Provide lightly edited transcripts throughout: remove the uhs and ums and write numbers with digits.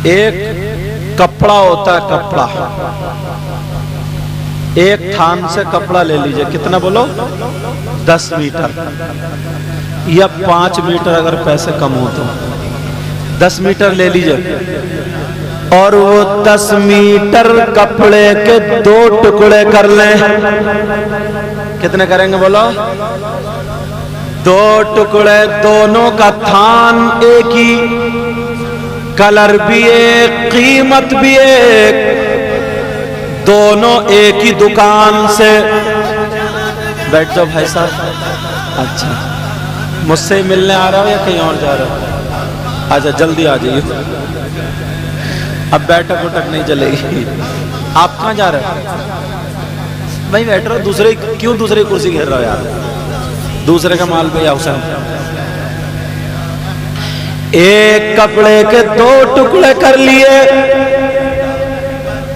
ایک کپڑا ہوتا ہے، کپڑا، ایک تھان سے کپڑا لے لیجئے، کتنا بولو؟ 10 میٹر یا 5 میٹر، اگر پیسے کم ہو تو 10 میٹر لے لیجئے، اور وہ 10 میٹر کپڑے کے 2 ٹکڑے کر لیں۔ کتنے کریں گے بولو؟ 2 ٹکڑے، دونوں کا تھان ایک ہی، کلر بھی ایک، قیمت بھی ایک، دونوں ایک ہی دکان سے۔ بیٹھ جاؤ بھائی صاحب۔ اچھا، مجھ سے ملنے آ رہا ہو یا کہیں اور جا رہا ہو؟ اچھا جلدی آ جائیے، اب بیٹھک وٹک نہیں چلے گی۔ آپ کہاں جا رہے ہیں بھائی؟ بیٹھ رہے ہو، کیوں دوسری کرسی گھیر رہے ہو یار؟ دوسرے کا مال پہ یا حسین۔ ایک کپڑے کے 2 ٹکڑے کر لیے،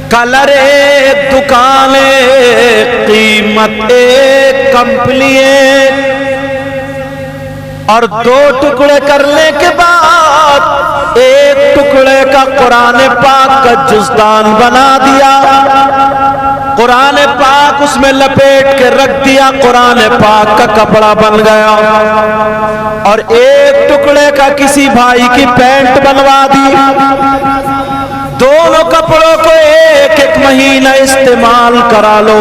کلر ایک، دکان ایک، قیمت ایک، کمپنی ایک، اور 2 ٹکڑے کرنے کے بعد ایک ٹکڑے کا قرآن پاک کا جزدان بنا دیا، قرآن پاک اس میں لپیٹ کے رکھ دیا، قرآن پاک کا کپڑا بن گیا، اور ایک ٹکڑے کا کسی بھائی کی پینٹ بنوا دی۔ دونوں کپڑوں کو ایک ایک مہینہ استعمال کرا لو،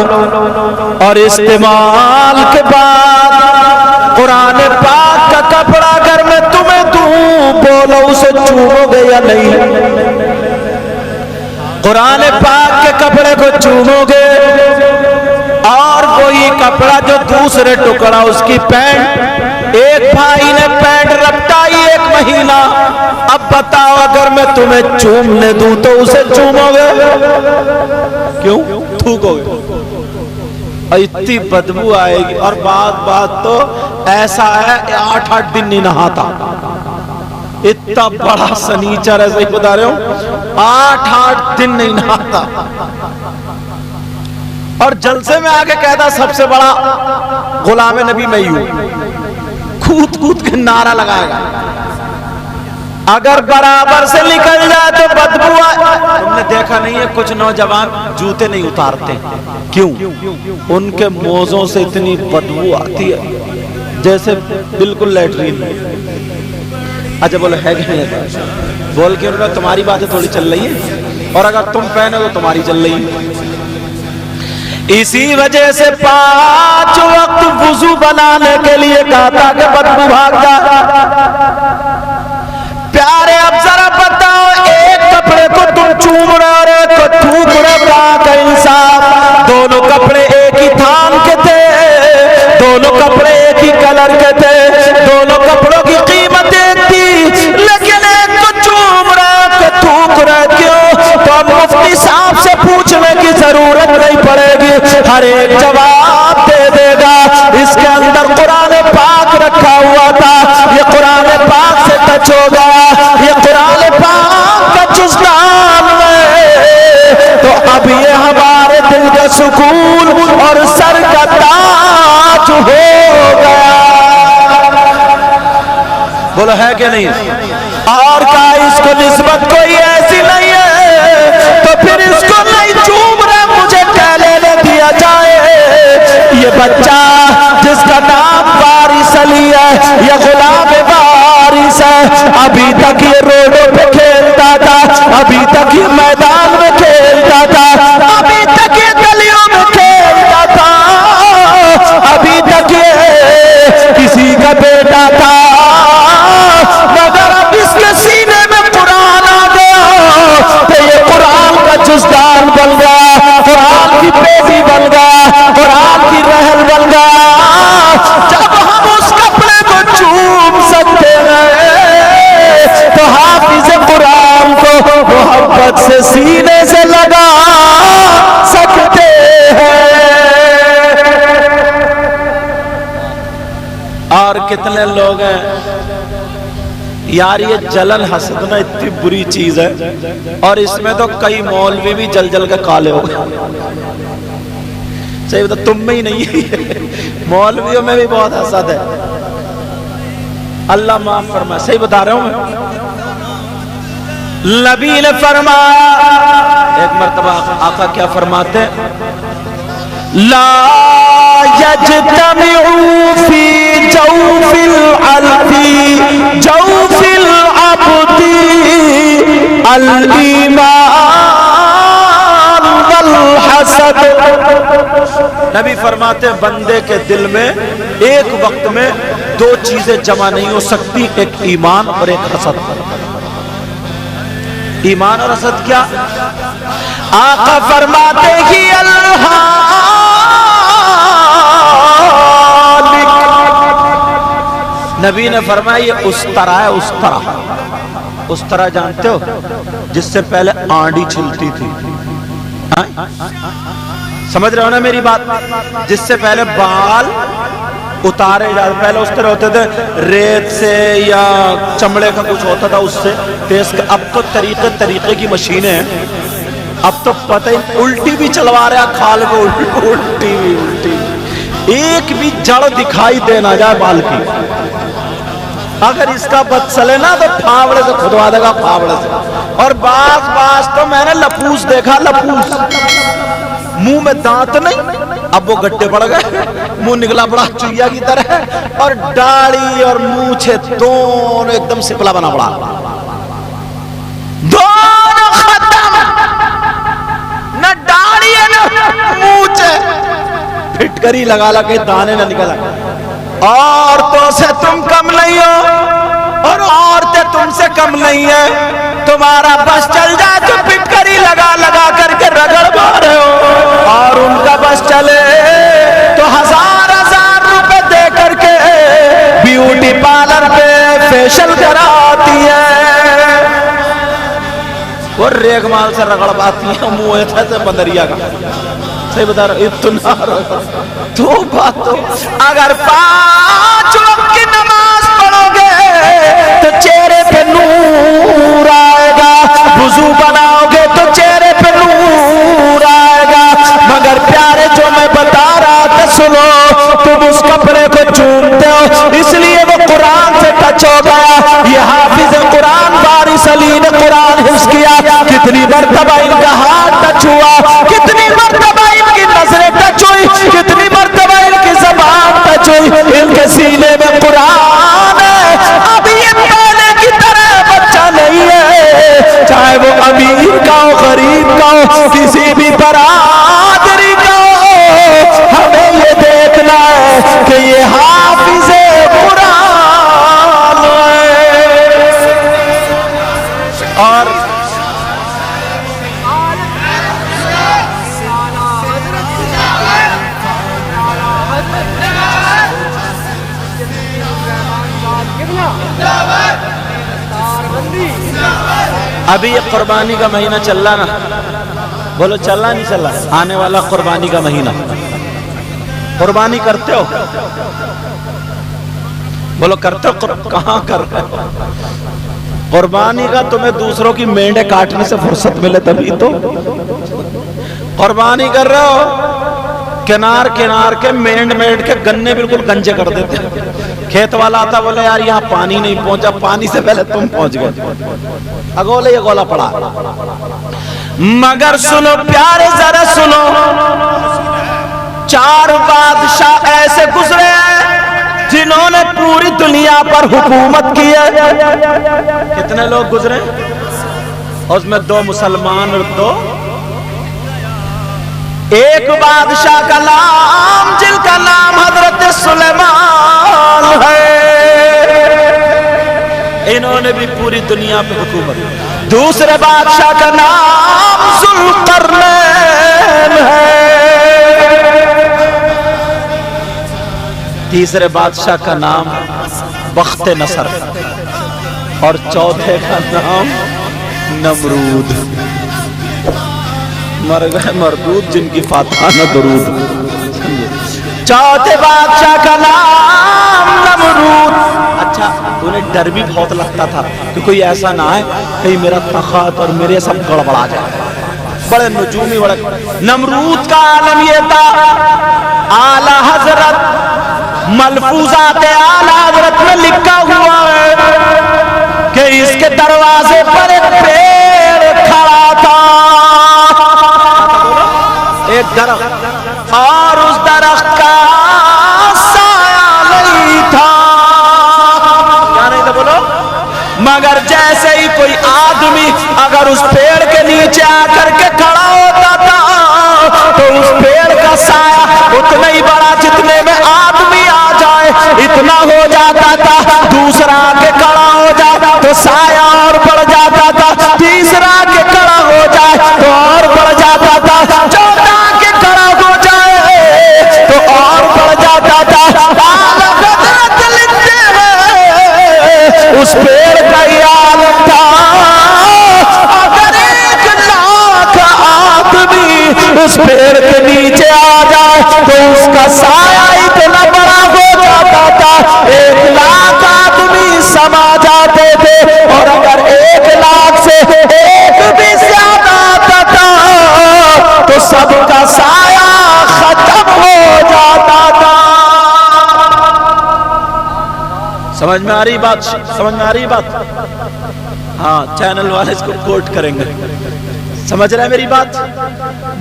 اور استعمال کے بعد قرآن پاک کا کپڑا اگر میں تمہیں دوں، بولو اسے چومو گے یا نہیں؟ قرآن پاک کے کپڑے کو چومو گے؟ اور وہی کپڑا جو دوسرے ٹکڑا، اس کی پینٹ، ایک بھائی نے پینٹ رپٹائی 1 مہینہ، اب بتاؤ اگر میں تمہیں چومنے دوں تو اسے چومو گے؟ کیوں؟ تھوکو گے، اور اتنی بدبو آئے گی، اور بات تو ایسا ہے 8 دن نہیں نہاتا، اتنا بڑا سنیچر ہے، صحیح بتا رہے ہو، 8 دن نہیں نہاتا، اور جلسے میں آگے کہتا سب سے بڑا غلام نبی میں ہوں، کود کود کے نعرہ لگائے گا، اگر برابر سے نکل جائے تو بدبو آئے۔ تم نے دیکھا نہیں ہے کچھ نوجوان جوتے نہیں اتارتے، کیوں؟ ان کے موزوں سے اتنی بدبو آتی ہے جیسے بالکل لیٹرین۔ اچھا بولو ہے کہ نہیں؟ بول کے انہوں نے تمہاری باتیں تھوڑی چل رہی ہیں، اور اگر تم پہنے تو تمہاری چل رہی ہے۔ اسی وجہ سے 5 وقت وضو بنانے کے لیے کہا تھا کہ بدبو بھاگ جا۔ پیارے اب ذرا بتاؤ، ایک کپڑے کو تم چوم رہے اور ایک کو تھوک رہے، پاک انصاف، دونوں کپڑے ایک ہی تھان کے تھے، دونوں کپڑے ایک ہی کلر کے تھے، دونوں کپڑوں کی قیمت ایک تھی، لیکن ایک کو چوم رہے ایک کو تھوک رہے، کیوں؟ تو اب مفتی صاحب سے پوچھنے کی ضرورت نہیں پڑے گی، ہر ایک جواب دے دے گا۔ اس کے اندر قرآن پاک رکھا ہوا تھا، یہ قرآن پاک سے ٹچ ہوگا، یہ قرآن پاک کا جزدان ہے، تو اب یہ ہمارے دل کا سکون اور سر کا تاج ہو گیا۔ بولو ہے کہ نہیں؟ اور کہا اس کو نسبت کوئی ایسی نہیں ہے، تو پھر اس کو نہیں چوم رہے، مجھے کہہ لینے دیا جائے۔ یہ بچہ جس کا نام وارث علی ہے، یہ غلام وارث ہے، ابھی تک یہ روڈوں پہ کھیلتا تھا، ابھی تک یہ میدان میں کھیلتا تھا، ابھی تک یہ گلیوں میں کھیلتا تھا، ابھی تک یہ کسی کا بیٹا تھا، مگر اب اس کے سینے میں قرآن آ گیا تو یہ قرآن کا جزدان بن گیا، قرآن کی بیٹی بن گیا، قرآن کی رحل بن گیا۔ جب ہم اس کپڑے کو چوم سکتے ہیں تو حافظ قرآن کو محبت سے سینے سے لگا سکتے ہیں۔ اور کتنے لوگ ہیں یار، یہ جلن حسد نا اتنی بری چیز ہے، اور اس میں تو کئی مولوی بھی جل جل کے کالے ہو گئے۔ صحیح بتا، تم میں ہی نہیں ہے، مولویوں میں بھی بہت حسد ہے، اللہ معاف فرمائے، صحیح بتا رہا ہوں میں۔ نبی نے فرمایا، ایک مرتبہ آقا کیا فرماتے ہیں؟ لا يجتمع في جوف العبد الایمان والحسد۔ نبی فرماتے ہیں بندے کے دل میں ایک وقت میں دو چیزیں جمع نہیں ہو سکتی، ایک ایمان اور ایک حسد۔ ایمان اور حسد کیا؟ آقا فرماتے ہی الہالک، نبی نے فرمایا یہ استرا ہے، استرا۔ استرا جانتے ہو؟ جس سے پہلے آنڈی چھلتی تھی، سمجھ رہے ہو نا میری بات؟ جس سے پہلے بال اتارے جاتے، پہلے اس طرح ہوتے تھے ریت سے یا چمڑے کا کچھ ہوتا تھا اس سے تیز۔ اب تو طریقے کی مشینیں ہیں، اب تو پتہ ہی الٹی بھی چلوا رہے ہیں، کھال میں الٹی بھی، ایک بھی جڑ دکھائی دینا جائے بال کی، اگر اس کا بد چلے نا تو پھاوڑے سے کھدوا دے گا، پھاوڑے سے۔ اور بعض تو میں نے لپوس دیکھا، لپوس، منہ میں دانت نہیں، اب وہ گڈھے پڑ گئے، منہ نکلا پڑا چوہیا کی طرح، اور داڑھی اور مونچھیں دونوں ایک دم سپلا بنا پڑا، دونوں ختم، نہ داڑھی ہے نہ مونچھیں، پھٹکری لگا کے دانے نہ نکلا۔ عورتوں سے تم کم نہیں ہو اور عورتیں تم سے کم نہیں ہیں، تمہارا بس چل جائے تو پھٹکری لگا کر کے رگڑ مارے ہو، اور ان کا بس چلے تو ہزار روپے دے کر کے بیوٹی پارلر پہ فیشل کراتی ہے، وہ ریگ مال سے رگڑ پاتی ہے، منہ ایسے بندریا کا، صحیح بتا رہا اتنا تو بات ہو۔ اگر 5 وقت کی نماز پڑھو گے تو چہرے پہ نور آئے گا، وضو بناؤ گے تو چہرے پہ نور آئے گا، مگر پیارے جو میں بتا رہا تھا سنو، تم اس کپڑے کو چومتے ہو اس لیے وہ قرآن سے ٹچ ہو گیا۔ یہ حافظ قرآن وارث علی نے قرآن حفظ کیا، کتنی مرتبہ ان کا ہاتھ ٹچ ہوا، کتنی مرتبہ ان کی نظریں ٹچ ہوئی، کتنی مرتبہ ان کی زبان ٹچ ہوئی، ان کے سینے میں قرآن ہے۔ اب یہ پہلے کی طرح بچہ نہیں ہے، چاہے وہ امیر کا ہو، غریب کا ہو، کسی بھی برادری کا ہو، ہمیں یہ دیکھنا ہے کہ یہ حافظ قرآن ہے۔ اور ابھی یہ قربانی کا مہینہ چل رہا نا، بولو چل رہا نہیں چل رہا؟ آنے والا قربانی کا مہینہ، قربانی کرتے ہو؟ بولو کرتے ہو؟ کہاں کر رہے ہو قربانی کا؟ تمہیں دوسروں کی مینڈے کاٹنے سے فرصت ملے تبھی تو قربانی کر رہے ہو۔ کنار کے مینڈ کے گنے بالکل گنجے کر دیتے، کھیت والا آتا بولے یار یہاں پانی نہیں پہنچا، پانی سے پہلے تم پہنچ گئے، اگولے یہ گولا پڑا۔ مگر سنو پیارے ذرا سنو، 4 بادشاہ ایسے گزرے ہیں جنہوں نے پوری دنیا پر حکومت کی ہے۔ کتنے لوگ گزرے؟ اس میں 2 مسلمان اور 2۔ ایک بادشاہ کا نام جن کا نام حضرت سلیمان ہے، انہوں نے بھی پوری دنیا پہ حکومت۔ دوسرے بادشاہ کا نام ذوالقرنین ہے، تیسرے بادشاہ کا نام بخت نصر، اور چوتھے کا نام نمرود۔ مر گئے مردود جن کی فاتحہ نہ درود۔ چوتھے بادشاہ کا نام نمرود۔ اچھا انہیں ڈر بھی بہت لگتا تھا کہ کوئی ایسا نہ آئے کہیں میرا تخت اور میرے سب گڑبڑا جائے، بڑے نجومی بڑے۔ نمرود کا عالم یہ تھا، اعلیٰ حضرت ملفوظات اعلیٰ حضرت میں لکھا ہوا ہے کہ اس کے دروازے پر ایک اگر اس پیڑ کے نیچے آ کر کے کھڑا ہوتا تھا تو اس پیڑ کا سایہ اتنا ہی بڑا جتنے میں آدمی آ جائے اتنا ہو جاتا تھا. دوسرا کے کھڑا ہو جائے تو سایہ اور بڑھ جاتا تھا. تیسرا کے کھڑا ہو جائے تو اور بڑھ جاتا تھا. چوتھا کے کھڑا ہو جائے تو اور بڑھ جاتا تھا. لکھتے ہیں اس پیڑ کا یہ عالم تھا. اگر 1,00,000 آدمی اس پیڑ کے نیچے آ جائے تو اس کا سایہ اتنا بڑا ہو جاتا تھا. 1,00,000 آدمی سما جاتے تھے اور اگر 1,00,000 سے ایک بھی زیادہ آتا تھا تو سب کا سایہ ختم ہو جاتا تھا. سمجھ میں آ رہی بات؟ سمجھ میں آ رہی بات؟ ہاں چینل والے اس کو کوٹ کریں گے. سمجھ رہے میری بات؟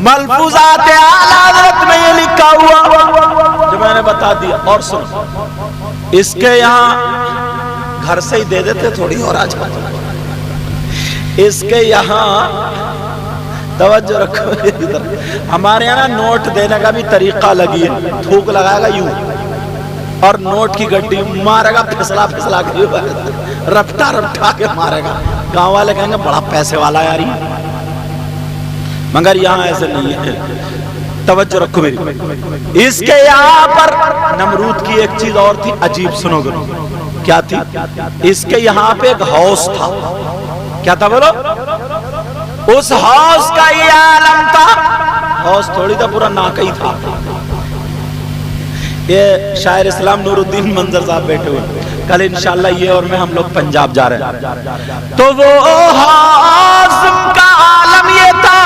ملفوظات اعلی حضرت میں یہ لکھا ہوا جو میں نے بتا دیا. اور سن اس کے یہاں گھر سے ہی دے دیتے تھوڑی اور آج اس کے یہاں توجہ رکھو. ہمارے یہاں نوٹ دینے کا بھی طریقہ لگی ہے. تھوک لگائے گا یوں اور نوٹ کی گڈی مارے گا پھسلا پھسلا کے رپٹا رپٹا کے مارے گا. گاؤں والے کہیں گے بڑا پیسے والا یار یہ. مگر یہاں ایسے نہیں ہے. توجہ رکھو میری. اس کے یہاں پر نمرود کی ایک چیز اور تھی عجیب. سنو گے کیا تھی؟ اس کے یہاں پہ ایک ہاؤس تھا. کیا تھا بولو؟ اس ہاؤس کا یہ عالم تھا. ہاؤس تھوڑی تھا پورا ناکئی تھا. یہ شاعر اسلام نور الدین منظر صاحب بیٹھے ہوئے. کل انشاءاللہ یہ اور میں ہم لوگ پنجاب جا رہے ہیں. تو وہ ہاؤس کا عالم یہ تھا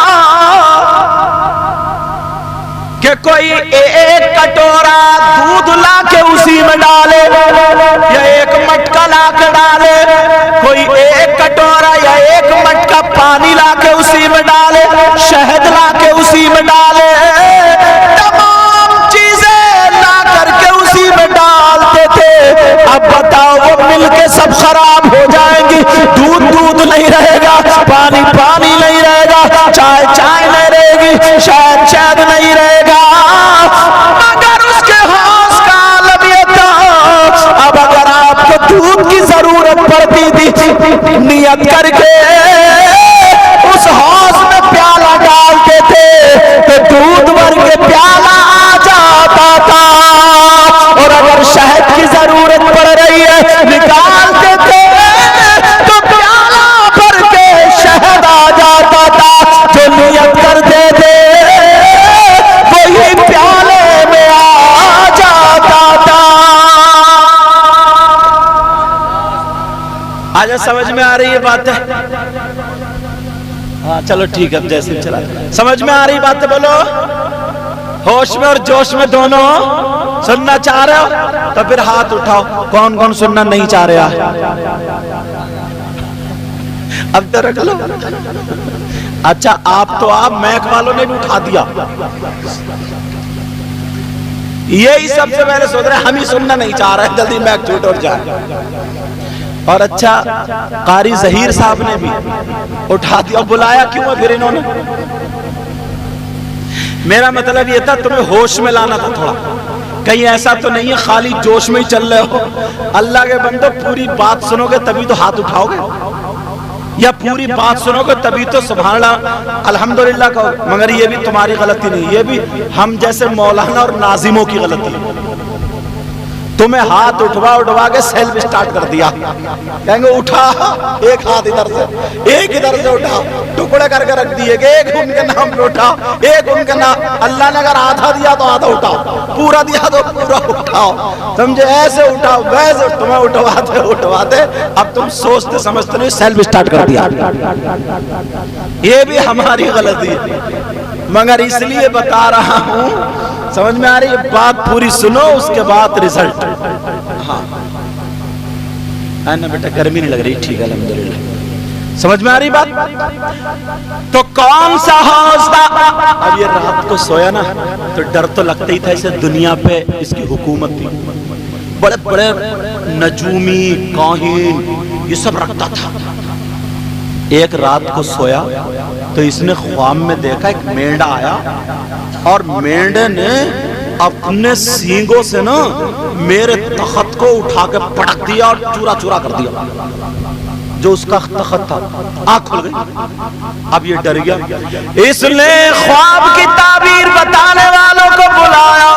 کہ کوئی ایک کٹورا دودھ لا کے اسی میں ڈالے یا ایک مٹکا لا کے ڈالے. کوئی ایک کٹورا یا ایک مٹکا پانی لا کے اسی میں ڈالے. شہد لا کے اسی میں ڈالے. تمام چیزیں لا کر کے اسی میں ڈالتے تھے. اب بتاؤ وہ مل کے سب خراب ہو جائیں گی. دودھ دودھ نہیں رہے گا, پانی پانی نہیں رہے گا, چائے چائے نہیں رہے گی, شہد شہد نہیں رہے گا. مگر اس کے ہاؤس کا عالم یہ تھا. اب اگر آپ کو دودھ کی ضرورت پڑتی تھی نیت کر کے اس ہاؤس میں پیالہ ڈالتے تھے تو دودھ بھر کے پیالہ آ جاتا تھا. اور اگر شہد کی ضرورت پڑ رہی ہے نکالتے تھے تو پیالہ بھر کے شہد آ جاتا تھا. جو نیت کرتے تھے وہی پیالے میں آ جاتا تھا. آج سمجھ میں آ رہی ہے بات ہے؟ ہاں چلو ٹھیک ہے. جیسے چلا سمجھ میں آ رہی بات ہے بولو. ہوش میں اور جوش میں دونوں سننا چاہ رہے ہو تو پھر ہاتھ اٹھاؤ. کون کون سننا نہیں چاہ رہا؟ اب تو رکھ لو. اچھا آپ تو آپ میک والوں نے بھی اٹھا دیا. یہی سب سے پہلے سوچ رہے ہم ہی سننا نہیں چاہ رہے, جلدی میک چھوٹ اور جائے. اور اچھا قاری ظہیر صاحب نے بھی اٹھا دیا. بلایا کیوں ہے پھر انہوں نے؟ میرا مطلب یہ تھا تمہیں ہوش میں لانا تھا تھوڑا. کہیں ایسا تو نہیں ہے خالی جوش میں ہی چل رہے ہو. اللہ کے بندو پوری بات سنو گے تبھی تو ہاتھ اٹھاؤ گے, یا پوری بات سنو گے تبھی تو سبحان اللہ الحمدللہ کہو. مگر یہ بھی تمہاری غلطی نہیں, یہ بھی ہم جیسے مولانا اور ناظموں کی غلطی ہے. تمہیں ہاتھ اٹھوا کے سیلف سٹارٹ کر دیا. کہیں گے اٹھا, ایک ہاتھ ادھر سے ایک ادھر سے اٹھا, ٹکڑے کر کے رکھ دیے کہ ایک ان کے نام پہ اٹھا, ایک ان کے نام. اللہ نے اگر آدھا دیا تو آدھا اٹھاؤ, پورا دیا تو پورا اٹھاؤ. سمجھے؟ ایسے اٹھاؤ ویسے. تمہیں اٹھواتے اب تم سوچتے سمجھتے نہیں, سیلف سٹارٹ کر دیا. یہ بھی ہماری غلطی ہے. مگر اس لیے بتا رہا ہوں, سمجھ میں آ رہی ہے بات؟ پوری سنو اس کے بعد رزلٹ. ہاں نا بیٹا گرمی نہیں لگ رہی؟ ٹھیک ہے الحمدللہ. سمجھ میں آ رہی بات؟ تو کون سا ہاؤس تھا؟ اب یہ رات کو سویا نا تو ڈر تو لگتا ہی تھا. اسے دنیا پہ اس کی حکومت تھی, بڑے بڑے نجومی کاہن یہ سب رکھتا تھا. ایک رات کو سویا تو اس نے خواب میں دیکھا ایک مینڈا آیا اور مینڈے نے اپنے سینگوں سے نا میرے تخت کو اٹھا کے پٹک دیا اور چورا چورا کر دیا، جو اس کا تخت تھا۔ آنکھ کھل گئی، اب یہ ڈر گیا۔ اس نے خواب کی تعبیر بتانے والوں کو بلایا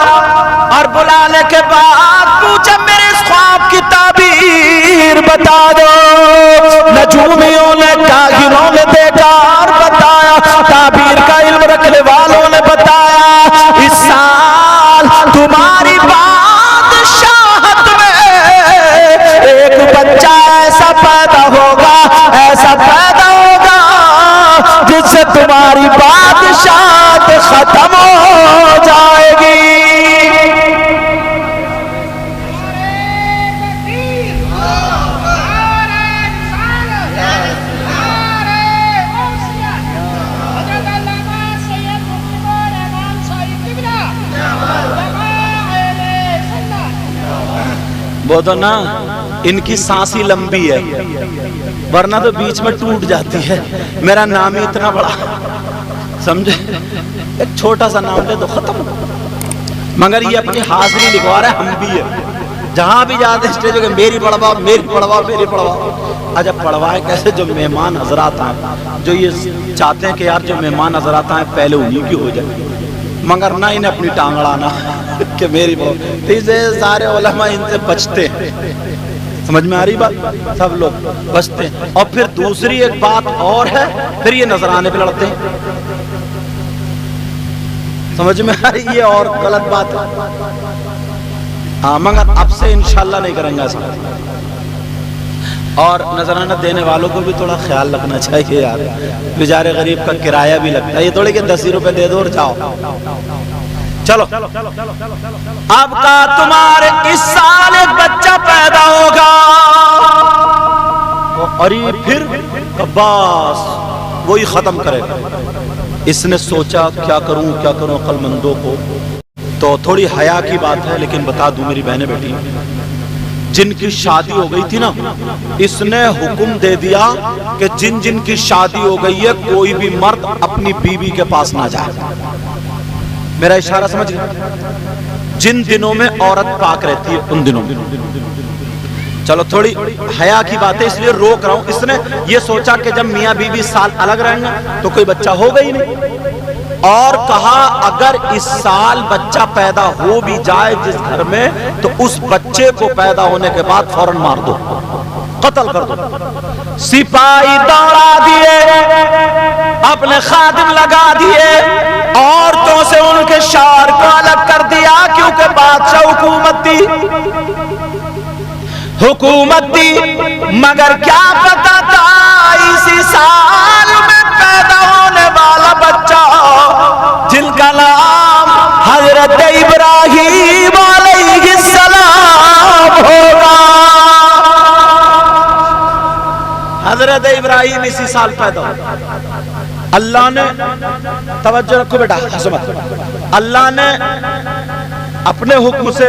اور بلانے کے بعد پوچھا میرے اس خواب کی تعبیر بتا دو۔ نجومیوں نے، کاہنوں نے دیکھا اور بتایا، تعبیر کا علم رکھنے والوں نے بتایا، اس سال تمہاری بادشاہت میں ایک بچہ ایسا پیدا ہوگا، ایسا پیدا ہوگا جس سے تمہاری بادشاہت ختم ہو جائے گی۔ وہ تو نا ان کی سانس ہی لمبی ہے ورنہ تو بیچ میں ٹوٹ جاتی ہے۔ میرا نام ہی اتنا بڑا، سمجھے، ایک چھوٹا سا نام لے تو ختم، مگر یہ اپنی حاضری لکھوا رہا ہے، ہم بھی ہے جہاں بھی جاتے ہیں اسٹیج پہ میری پڑھواؤ میری پڑھواؤ میری پڑھواؤ۔ اچھا پڑھوائے کیسے؟ جو مہمان حضرات آئیں، جو یہ چاہتے ہیں کہ یار جو مہمان حضرات آئیں پہلے انہیں کی ہو جائے، مگر نہ انہیں اپنی ٹانگ اڑانا کہ میری بہت سارے علماء ان سے بچتے ہیں، سمجھ میں آ رہی بات؟ سب لوگ بچتے ہیں۔ اور پھر دوسری ایک بات اور ہے، پھر یہ نذرانے پہ لڑتے ہیں، سمجھ میں آ رہی؟ یہ اور غلط بات ہے، ہاں مگر اب سے انشاءاللہ نہیں کریں گا ایسا۔ اور نذرانہ دینے والوں کو بھی تھوڑا خیال رکھنا چاہیے یار، بیچارے غریب کا کرایہ بھی لگتا ہے، یہ تھوڑے کہ 10 روپے دے دو اور جاؤ۔ چلو اب کا تمہارے اس سال ایک بچہ پیدا ہوگا، اور یہ پھر بس وہی ختم کرے گا۔ اس نے سوچا کیا کروں عقل مندوں کو، تو تھوڑی حیا کی بات ہے لیکن بتا دوں میری بہنیں بیٹی، جن کی شادی ہو گئی تھی نا، اس نے حکم دے دیا کہ جن جن کی شادی ہو گئی ہے کوئی بھی مرد اپنی بیوی کے پاس نہ جائے۔ میرا اشارہ سمجھ گئے؟ جن دنوں میں عورت پاک رہتی ہے ان دنوں میں، چلو تھوڑی حیا کی بات ہے اس لیے روک رہا ہوں۔ اس نے یہ سوچا کہ جب میاں بیوی سال الگ رہیں گے تو کوئی بچہ ہوگا ہی نہیں، اور کہا اگر اس سال بچہ پیدا ہو بھی جائے جس گھر میں تو اس بچے کو پیدا ہونے کے بعد فوراً مار دو، قتل کر دو۔ سپاہی دوڑا دیے، اپنے خادم لگا دیے، عورتوں سے ان کے شوہر کو الگ کر دیا، کیونکہ بادشاہ حکومت دی، مگر کیا پتا تھا اسی سال میں پیدا ہونے والا بچہ جن کا نام حضرت ابراہیم علیہ السلام ہوگا۔ حضرت ابراہیم اسی سال پیدا ہوگا۔ اللہ نے، توجہ رکھو بیٹا، حسمت، اللہ نے اپنے حکم سے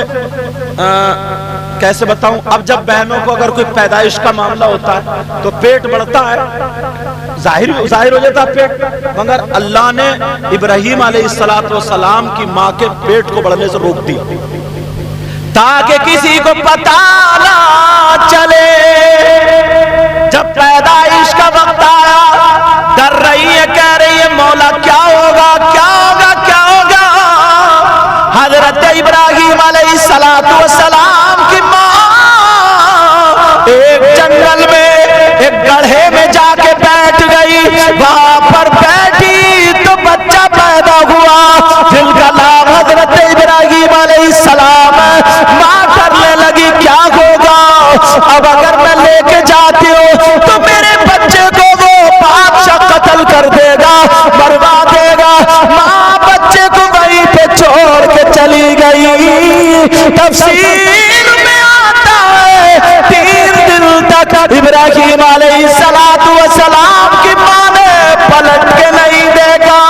کیسے بتاؤں، اب جب بہنوں کو اگر کوئی پیدائش کا معاملہ ہوتا ہے تو پیٹ بڑھتا ہے، ظاہر ہو جاتا ہے پیٹ، مگر اللہ نے ابراہیم علیہ السلام کی ماں کے پیٹ کو بڑھنے سے روک دی تاکہ کسی کو پتا نہ چلے۔ جب پیدائش کا وقت آیا، ڈر رہی ہے، کہہ رہی ہے مولا کیا ہوگا کیا ہوگا کیا ہوگا۔ حضرت ابراہیم علیہ السلام کی ماں ایک جنگل میں ایک گڑھے میں جا کے بیٹھ گئی، وہاں پر بیٹھی تو بچہ پیدا ہوا جن کا نام حضرت ابراہیم علیہ السلام ہے۔ ماں کرنے لگی کیا ہوگا، اب اگر میں لے کے جاتی ہوں تو میرے بچے کو وہ بادشاہ قتل کر دے گا، مروا دے گا۔ ماں بچے کو وہیں پہ چھوڑ کے چلی گئی۔ تفسیر میں آتا ہے 3 دن تک ابراہیم علیہ السلام کی ماں نے پلٹ کے نہیں دیکھا،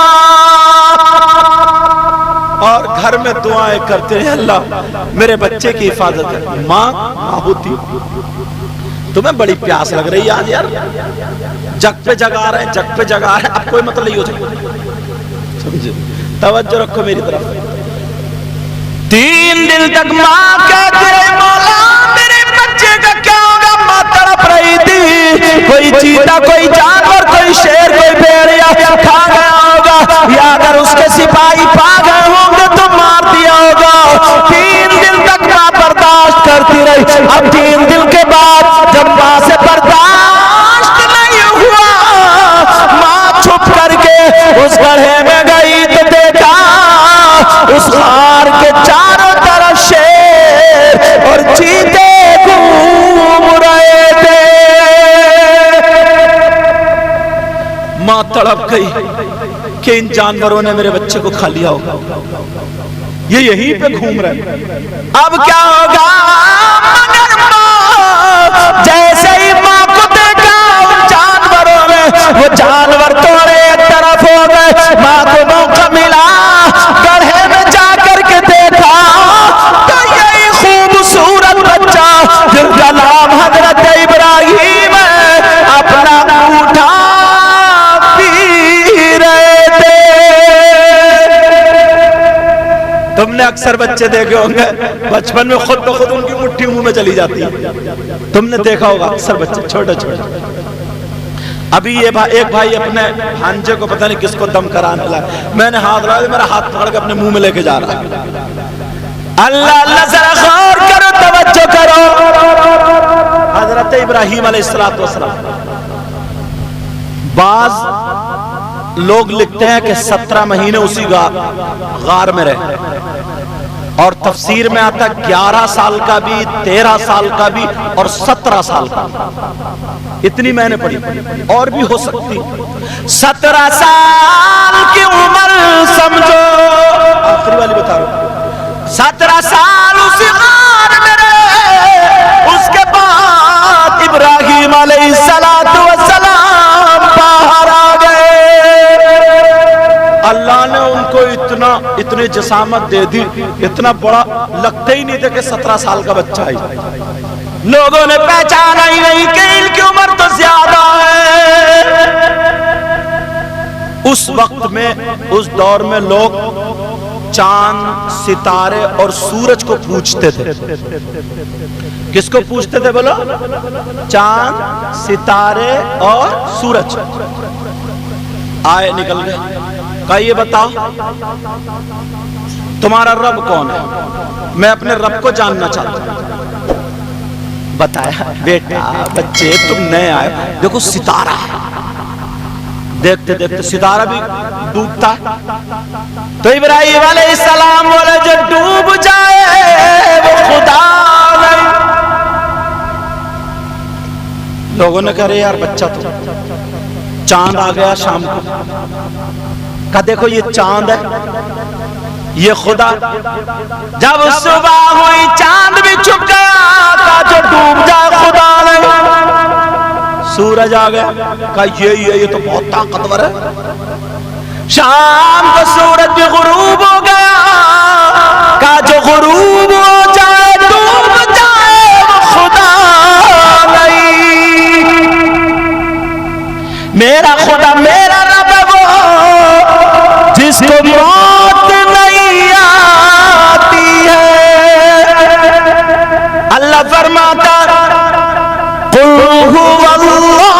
اور گھر میں دعائیں کرتے ہیں اللہ میرے بچے کی حفاظت کر۔ ماں ہوتی، تمہیں بڑی پیاس لگ رہی ہے آج یار، جگ پہ جگا رہے ہیں، جگ پہ جگا رہے ہیں، اب کوئی مطلب نہیں ہو جائے. سمجھے؟ توجہ رکھو میری طرف. 3 دن تک ماں کہتی رہی مولا میرے بچے کا کیا ہوگا. ماں تڑپ رہی تھی. کوئی چیتا، کوئی جانور، کوئی شیر، کوئی بھیڑیا کھا گیا ہوگا، یا اگر اس کے سپاہی پا گئے ہوں گے تو مار دیا ہوگا. 3 دن تک ماں برداشت کرتی رہی. اب 3 دن کے بعد جب ماں سے برداشت نہیں ہوا، ماں چھپ کر کے اس گڑھے میں گئی تو دیکھا اس غار کے چاروں طرف شیر اور چیتے گھوم رہے تھے. ماں تڑپ گئی کہ ان جانوروں نے میرے بچے کو کھا لیا ہوگا، یہ یہیں پہ گھوم رہے. اب کیا ہوگا؟ مگر ماں جیسے ہی ماں کو دیکھا ان جانوروں میں، وہ جانور توڑے ایک طرف ہو گئے. ماں کو موقع ملا گڑھے میں جا کر کے دیکھا تو یہی خوبصورت بچہ جن کا نام حضرت ابراہیم ہے اپنا انگوٹھا پی رہے تھے. تم نے اکثر بچے دیکھے ہوں گے بچپن میں خود بخود ان کی مٹھی منہ میں چلی جاتی ہے. تم نے دیکھا ہوگا اکثر بچے چھوٹے چھوٹے. ابھی یہ ایک بھائی اپنے بھانجے کو پتہ نہیں کس کو دم کرانے لگا. میں نے ہاتھ لگا، میرا ہاتھ پکڑ کے اپنے منہ میں لے کے جا رہا ہے. اللہ اللہ ذرا غور کرو، توجہ کرو. حضرت ابراہیم علیہ السلام. بعض لوگ لکھتے ہیں کہ 17 مہینے اسی غار میں رہے، اور تفسیر میں آتا 11 سال کا بھی، 13 سال کا بھی اور 17 سال کا. اتنی میں نے پڑھی، اور بھی ہو سکتی. 17 سال کی عمر سمجھو، آخری والی بتا رہا ہوں. 17 سال اسی غار میں رہے. اس کے بعد ابراہیم علیہ السلام باہر آ گئے. اللہ نے ان کو اتنی جسامت دے دی، اتنا بڑا لگتے ہی نہیں تھے کہ 17 سال کا بچہ ہے. لوگوں نے پہچانا ہی نہیں کہ ان کی عمر تو زیادہ ہے. اس وقت میں، اس دور میں لوگ چاند، ستارے اور سورج کو پوجتے تھے. کس کو پوجتے تھے بولو؟ چاند، ستارے اور سورج. آئے نکل گئے. کہا یہ بتاؤ تمہارا رب کون ہے؟ میں اپنے رب کو جاننا چاہتا ہوں. بتایا بیٹا بچے تم نئے آئے، دیکھو ستارہ ہے. دیکھتے دیکھتے ستارہ بھی ڈوبتا. تو ابراہیم علیہ السلام بولے جو ڈوب جائے وہ خدا نہیں. لوگوں نے کہا یار بچہ تو. چاند آ گیا شام کو. کہا دیکھو یہ چاند ہے، یہ خدا. جب صبح ہوئی چاند بھی چھپ گیا. کہا جو ڈوب جائے خدا نہیں. سورج آ گیا. کہا یہ تو بہت طاقتور ہے. شام کو سورج بھی غروب ہو گیا. کہا جو غروب ہو جائے ڈوب جائے وہ خدا نہیں. میرا خدا میرا رب وہ جس کو موت نہیں آتی ہے. اللہ فرماتا قل هو اللہ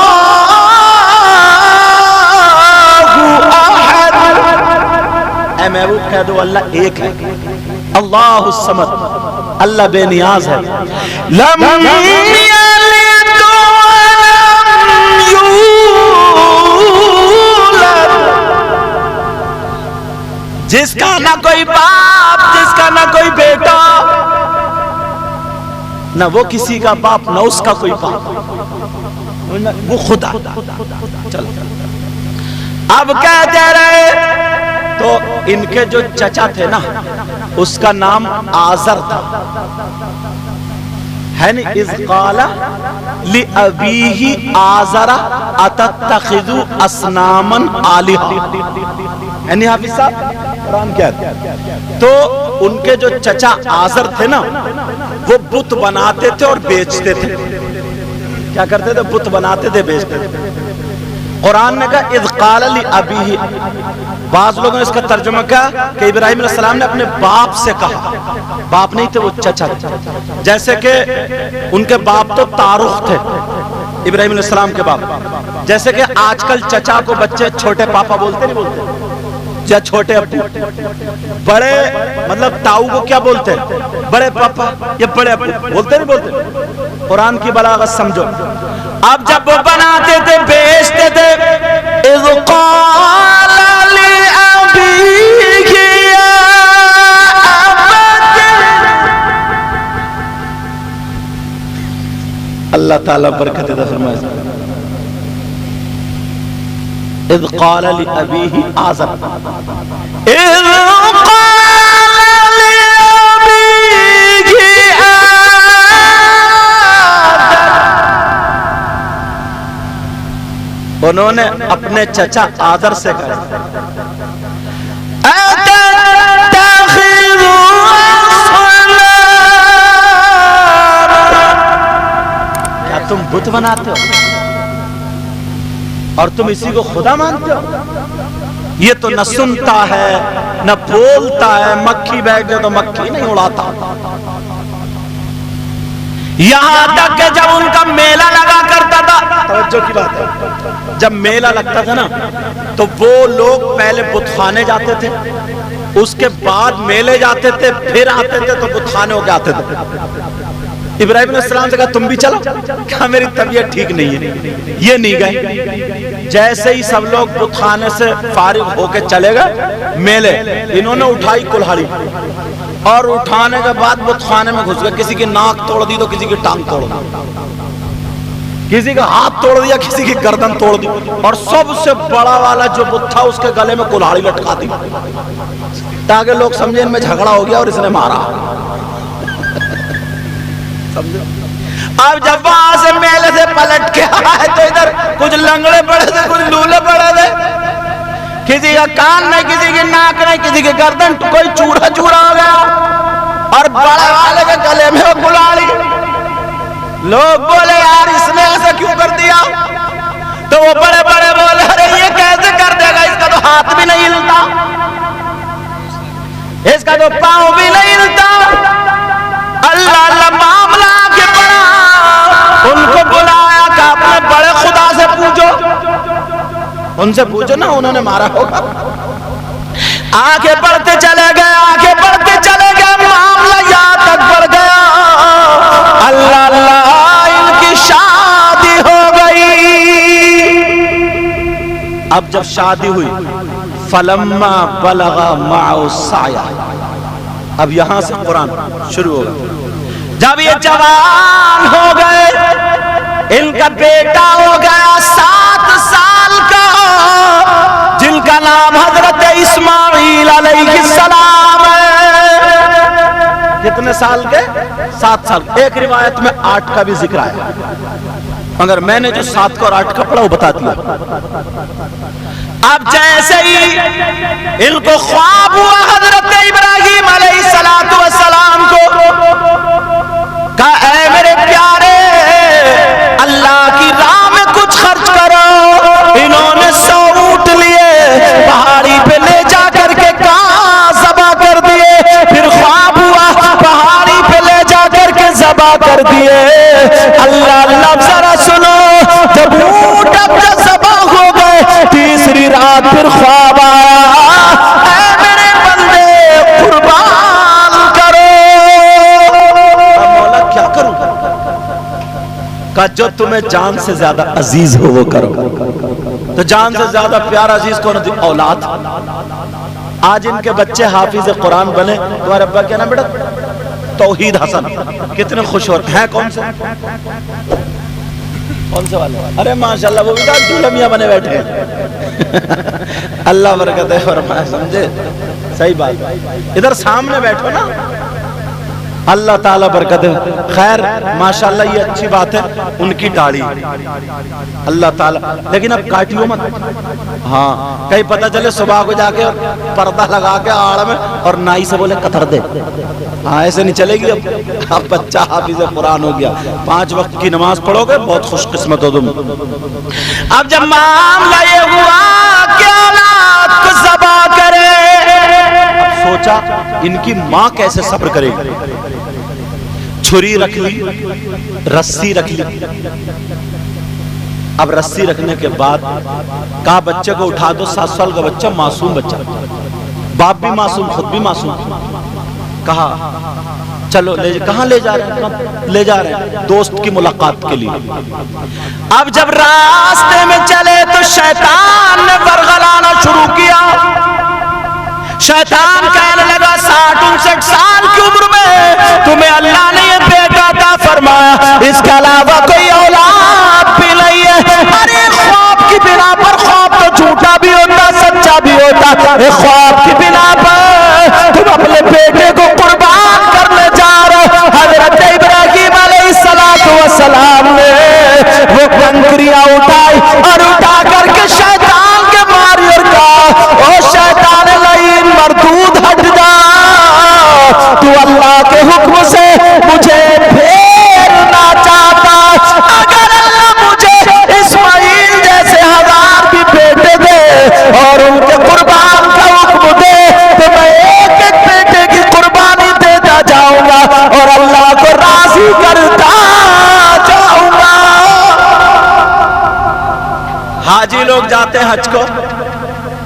احد. اے محبوب کہہ دو اللہ ایک ہے. اللہ الصمد، اللہ بے نیاز ہے. لم یلد ولم یولد، جس کا نہ کوئی باپ، جس کا نہ کوئی بیٹا، نہ وہ کسی کا باپ نہ اس کا کوئی باپ، وہ خدا. چل اب کہتے رہے. تو ان کے جو چچا تھے نا اس کا نام آزر تھا، ہے نا. اذ قال لأبیہ آزر اتتخذ اصناما آلہۃ. یعنی حافظ صاحب قرآن کیا ہے. تو ان کے جو چچا آزر تھے نا وہ بت بناتے تھے اور بیچتے تھے. کیا کرتے تھے؟ بت بناتے تھے، بیچتے تھے. قرآن نے کہا اذ قال لأبیہ، بعض لوگوں نے اس کا ترجمہ کہا کہ ابراہیم علیہ السلام نے اپنے باپ سے کہا، باپ نہیں تھے وہ چچا تھے، جیسے کہ ان کے باپ تو تارخ تھے ابراہیم علیہ السلام کے باپ، جیسے کہ آج کل چچا کو بچے چھوٹے پاپا بولتے نہیں بولتے یا چھوٹے ابو، بڑے مطلب تاؤ کو کیا بولتے ہیں؟ بڑے پاپا یا بڑے ابو بولتے نہیں بولتے؟ قرآن کی بلاغت سمجھو، اب جب وہ بناتے تھے بیچتے تھے، اذ قال لأبیہ یا ابت، اللہ تعالیٰ برکت دے فرمائے، اذ قال لأبیہ آزر، اذ قال لأبیہ آزر، انہوں نے اپنے چچا آزر سے کہا اتتخذ اصناما، کیا تم بت بناتے ہو اور تم اسی کو خدا مانتے ہو؟ یہ تو نہ سنتا ہے نہ بولتا ہے، مکھی بیٹھ جائے تو مکھی نہیں اڑاتا۔ یہاں تک کہ جب ان کا میلہ لگا کرتا تھا، توجہ کی بات ہے، جب میلہ لگتا تھا نا تو وہ لوگ پہلے بت خانے جاتے تھے، اس کے بعد میلے جاتے تھے، پھر آتے تھے تو بت خانے ہو کے آتے تھے۔ ابراہیم علیہ السلام سے کہا تم بھی چلو، کہا میری طبیعت ٹھیک نہیں ہے، یہ نہیں گئے۔ جیسے ہی سب لوگ بت خانے سے فارغ ہو کے چلے گئے میلے، انہوں نے اٹھائی کلہاڑی اور اٹھانے کے بعد بت خانے میں گھس گئے، کسی کی ناک توڑ دی تو کسی کی ٹانگ توڑ دی، کسی کا ہاتھ توڑ دیا، کسی کی گردن توڑ دی، اور سب سے بڑا والا جو بت تھا اس کے گلے میں کلہاڑی لٹکا دی تاکہ لوگ سمجھیں ان میں جھگڑا ہو گیا اور اس نے مارا۔ اب جب وہاں سے میلے سے پلٹ کے آئے تو ادھر کچھ لنگڑے پڑے تھے، کچھ لولے پڑے تھے، کسی کا کان نہیں، کسی کی ناک نہیں، کسی کی گردن، کوئی چورا چورا ہو گیا، اور بڑے والے کے گلے میں وہ کلہاڑی۔ لوگ بولے یار اس نے ایسا کیوں کر دیا؟ تو وہ بڑے بڑے بولے ارے یہ کیسے کر دے گا، اس کا تو ہاتھ بھی نہیں ہلتا، اس کا تو پاؤں بھی نہیں ہلتا۔ اللہ اللہ معاملہ کے بڑا، ان کو بلایا کہ اپنے بڑے خدا سے پوچھو، ان سے پوچھو نا، انہوں نے مارا ہوگا۔ آگے بڑھتے چلے گئے، آگے بڑھتے چلے گئے، معاملہ یہاں تک بڑھ گیا، اللہ اللہ ان کی شادی ہو گئی۔ اب جب شادی ہوئی، فلما بلغ معه السعی، اب یہاں سے قرآن شروع ہو گیا، جب یہ جوان ہو گئے، ان کا بیٹا ہو گیا 7 سال کا، جن کا نام حضرت اسماعیل علیہ السلام ہے۔ کتنے سال کے؟ 7 سال۔ ایک روایت میں 8 کا بھی ذکر آیا، مگر میں نے جو 7 کا اور 8 کا پڑھا وہ بتا دیا۔ اب جیسے ہی ان کو خواب ہوا حضرت ابراہیم علیہ السلام کو، کہا اے میرے پیارے اللہ کی راہ میں کچھ خرچ کرو۔ انہوں نے 100 اونٹ لیے، پہاڑی پہ لے جا کر کے کہاں ذبح کر دیے، پھر خواب ہوا پہاڑی پہ لے جا کر کے ذبح کر دیے۔ اللہ اللہ ذرا سنو، جب اونٹ اب ذبح ہو گئے، تیسری رات پھر خواب آیا، اے میرے بندے قربان کرو۔ مولا کیا کروں؟ کہا جو تمہیں جان سے زیادہ عزیز ہو وہ کرو۔ تو جان سے زیادہ پیارا عزیز کون ہے؟ اولاد۔ آج ان کے بچے حافظ قرآن بنے، تمہارے ابا کیا نام بیٹا؟ توحید حسن، کتنے خوش ہو رہے ہیں؟ کون سے کون سے والے؟ ارے ماشاءاللہ وہ بھی دولہ میاں بنے بیٹھے ہیں۔ اللہ برکت ہے فرمائے، سمجھے؟ صحیح بات، ادھر سامنے بیٹھو نا، اللہ تعالیٰ برکت ہے. خیر ماشاءاللہ یہ اچھی بات ہے ان کی داڑھی اللہ تعالیٰ، لیکن اب کاٹیو مت. ہاں کہیں پتہ چلے صبح کو جا کے پردہ لگا کے آڑ میں اور نائی سے بولے قطر دے. ہاں ایسے نہیں چلے گی. اب بچہ حافظ قرآن ہو گیا، 5 وقت کی نماز پڑھو گے بہت خوش قسمت ہو تم. اب جب معاملہ یہ ہوا کہ اولاد کو ذبح کرے، اب سوچا ان کی ماں کیسے صبر کرے گی. چھری رکھ لی، رسی رکھ لی. اب رسی رکھنے کے بعد کہا بچے کو اٹھا دو. 7 سال کا بچہ، معصوم بچہ، باپ بھی معصوم خود بھی معصوم. کہا چلو کہاں لے جا رہے ہیں؟ لے جا رہے ہیں دوست کی ملاقات کے لیے. اب جب راستے میں چلے تو شیطان نے ورغلانا شروع کیا. شیطان کہنے لگا 60-59 سال کی عمر میں تمہیں اللہ نے یہ بیٹا عطا فرمایا، اس کے علاوہ کوئی اولاد بھی نہیں ہے. ارے خواب کی بنا پر، خواب تو جھوٹا بھی ہوتا سچا بھی ہوتا، خواب کی بنا پر تم اپنے بیٹے کو قربان کرنے جا رہے ہو. حضرت ابراہیم علیہ السلام نے وہ کنکریاں اٹھائی اور اٹھا کر کے شیطان کے ماری اور کہا او شیطان لعین مردود ہٹ جا، تو اللہ کے حکم سے مجھے پھیرنا چاہتا. اگر اللہ مجھے اسماعیل جیسے 1000 بھی بیٹے دے اور ان کے قربان کا حکم دے تو میں ایک ایک بیٹے کی قربانی دیتا جاؤں گا اور اللہ کو راضی کرتا جاؤں گا. حاجی لوگ جاتے ہیں حج کو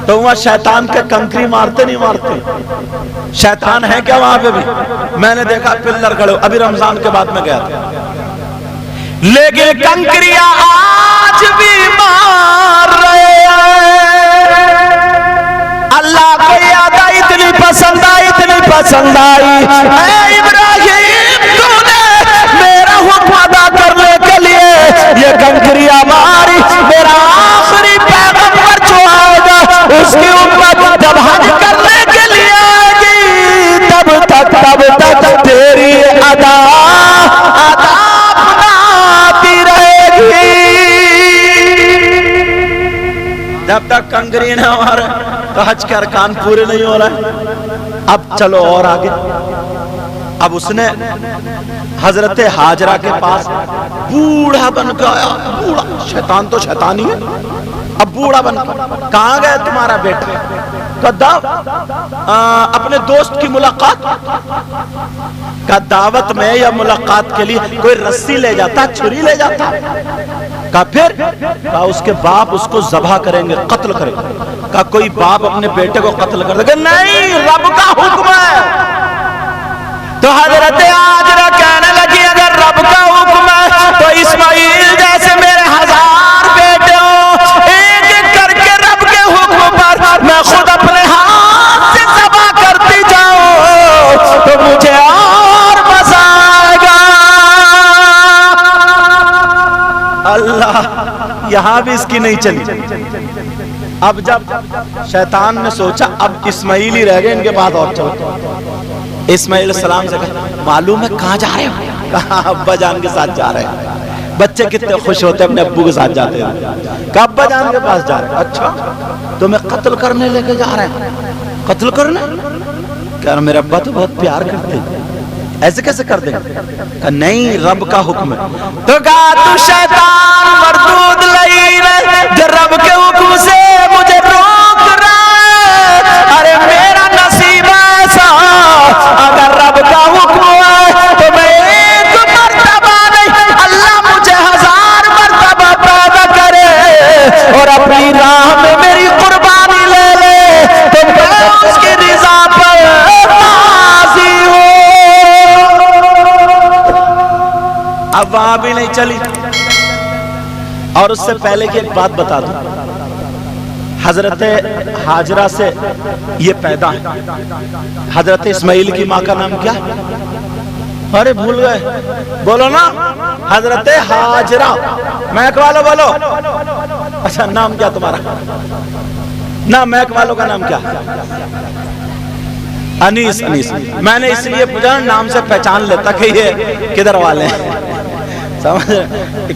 تو وہاں شیطان کے کنکری مارتے نہیں مارتے؟ شیطان ہے کیا وہاں پہ بھی؟ میں نے دیکھا پلر کھڑے، ابھی رمضان کے بعد میں گیا تھا، لیکن کنکریاں آج بھی مار رہے ہیں. اللہ کو یاد آئی، اتنی پسند آئی، اتنی پسند آئی. اے ابراہیم تو نے میرا حکم ادا کرنے کے لیے یہ کنکریاں ماری. میرا آخری پیغمبر جو آئے گا اس کی امت جب حج کرنے کے لیے آئے گی تب تک تیری ادا اپناتی رہے گی. جب تک کنکری نہ مارے تو حج کے ارکان پورے نہیں ہو رہے. اب چلو اور آگے. اب اس نے حضرت حاجرہ کے پاس بوڑھا بن کے آیا. بوڑھا، شیطان تو شیطان ہی ہے. اب بوڑھا بن کے کہاں گیا تمہارا بیٹا؟ کہا اپنے دوست کی ملاقات. کہا دعوت میں یا ملاقات کے لیے کوئی رسی لے جاتا، چھری لے جاتا؟ کہا پھر؟ کہا اس کے باپ اس کو ذبح کریں گے، قتل کریں گے. کہا کوئی باپ اپنے بیٹے کو قتل کر دے گا؟ نہیں، رب کا حکم ہے. تو حضرت حاجرہ کہنے لگی اگر رب کا حکم ہے تو اسماعیل جیسے میرے 1000 بیٹے ہوں، ایک ایک کر کے رب کے حکم پر میں خود اپنے ہاتھ سے ذبح کرتی جاؤں تو مجھے اور مزہ آئے گا. اللہ یہاں بھی اس کی نہیں چلی. اب جب شیطان نے سوچا اب اسماعیل ہی رہ گئے ان کے بعد اور چلو. اسماعیل السلام سے کہا معلوم ہے کہاں جا رہے ہو؟ کہا ابا جان کے ساتھ جا رہے ہیں. بچے کتنے خوش ہوتے ہیں اپنے ابو کے ساتھ جاتے ہیں. کہا ابا جان کے پاس جا رہے ہیں. اچھا تمہیں قتل کرنے لے کے جا رہے ہیں؟ قتل کرنے؟ کہا میرے ابا تو بہت پیار کرتے ہیں، ایسے کیسے کر دیں؟ کہا نہیں، رب کا حکم ہے. تو کہا تو شیطان مردود لعین ہے جو رب کے حکم سے مجھے روک رہا ہے. ارے میرا نصیب ایسا، اگر رب کا حکم ہے تو میں ایک مرتبہ نہیں، اللہ مجھے 1000 مرتبہ پیدا کرے اور اپنی راہ میں میری قربانی لے لے تو میں اس کی رضا پر راضی ہوں. اب وہاں بھی نہیں چلی. اور اس سے پہلے کی ایک بات بتا دوں، حضرت حاجرہ سے یہ پیدا ہے. حضرت اسماعیل کی ماں کا نام کیا؟ ارے بھول گئے، بولو نا. حضرت حاجرہ. میک والو بولو. اچھا نام کیا تمہارا؟ نا میک والوں کا نام کیا؟ انیس انیس میں نے اس لیے پوچھا نام سے پہچان لیتا کہ یہ کدھر والے ہیں. سمجھ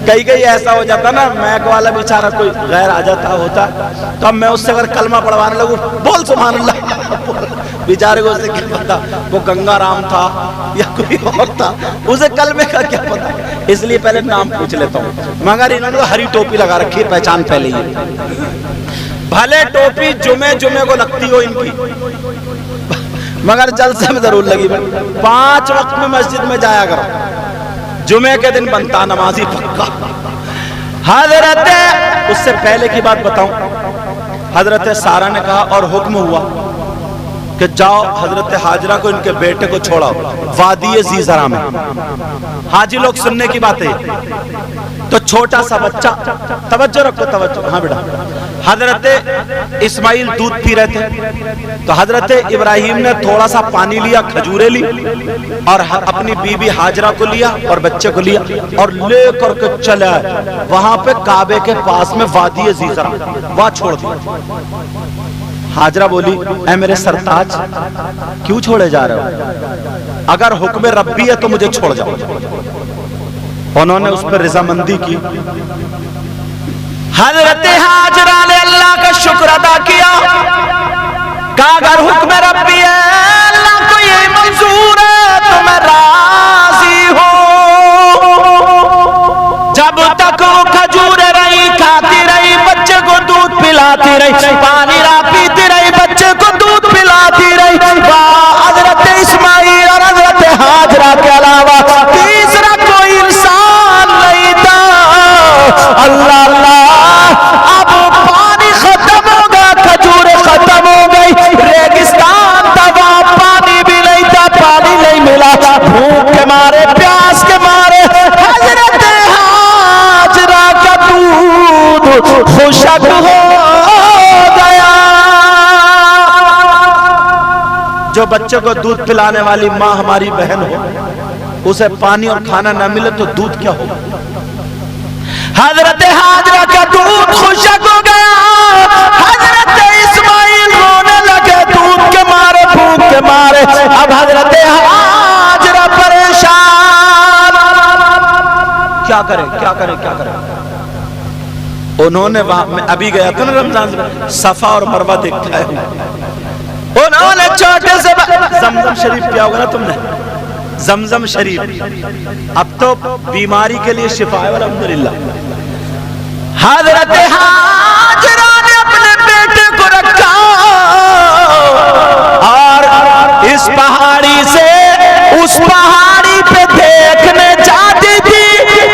کئی ایسا ہو جاتا نا میک والا بیچارہ کوئی غیر آ جاتا ہوتا تو اب میں اس سے اگر کلمہ پڑھوانے لگوں بول سبحان اللہ بیچارے کو اسے کیا پتا وہ گنگا رام تھا یا کوئی اور تھا اسے کلمے کا کیا پتا. اس لیے پہلے نام پوچھ لیتا ہوں. مگر انہوں نے ہری ٹوپی لگا رکھی ہے پہچان پہلے ہی. بھلے ٹوپی جمعے کو لگتی ہو ان کی مگر جلسے میں ضرور لگی. 5 وقت میں مسجد میں جایا کرو جمعے کے دن بنتا نمازی پکا. حضرت اس سے پہلے کی بات بتاؤں حضرت سارہ نے کہا اور حکم ہوا کہ جاؤ حضرت حاجرہ کو ان کے بیٹے کو چھوڑاؤ وادی زیزرہ میں. حاجی لوگ سننے کی بات ہے تو چھوٹا سا بچہ توجہ رکھو توجہ. ہاں بیٹا حضرت اسماعیل دودھ پی رہے تھے تو حضرت ابراہیم نے تھوڑا سا پانی لیا کھجورے لی اور اپنی بیوی حاجرہ کو لیا اور بچے کو لیا اور لے کر کے چلے وہاں پہ کعبے کے پاس میں وادی زیزرہ وہاں چھوڑ دیا. حاجرہ بولی اے میرے سرتاج کیوں چھوڑے جا رہے ہو اگر حکم ربی ہے تو مجھے چھوڑ جاؤ. انہوں نے اس پر رضامندی کی. حضرت حاجرہ نے اللہ کا شکر ادا کیا کہ اگر حکم ربی ہے اللہ کو یہ منظور ہے تو میں راضی ہوں. جب تک وہ کھجور رہی کھاتی رہی بچے کو دودھ پلاتی رہی پانی پیتی رہی بچے کو دودھ پلاتی رہی. حضرت اسماعیل اور حضرت حاجرہ کے علاوہ تیسرا کوئی انسان نہیں تھا. اللہ اللہ اب پانی ختم ہو گیا کھجور ختم ہو گئی ریگستان تھا وہاں پانی بھی نہیں تھا پانی نہیں ملا. بھوک کے مارے پیاس کے مارے حضرت حاجرہ کا دودھ خشک ہو گیا. جو بچے کو دودھ پلانے والی ماں ہماری بہن ہو اسے پانی اور کھانا نہ ملے تو دودھ کیا ہو. حضرت حاجرہ کا دودھ خشک ہو گیا. حضرت اسماعیل رونے لگے دودھ کے مارے بھوک کے مارے. اب حضرت حاجرہ پریشان کیا کرے کیا کرے کیا کرے. انہوں نے وہاں میں ابھی گیا تھا نا رمضان میں صفا اور مروہ دیکھا ہے. انہوں نے چھوٹے سے زمزم شریف کیا ہوگا نا تم نے زمزم شریف اب تو بیماری کے لیے شفا ہے الحمدللہ. حضرت حاجرہ نے اپنے بیٹے کو رکھا اور اس پہاڑی سے اس پہاڑی پہ دیکھنے جاتی تھی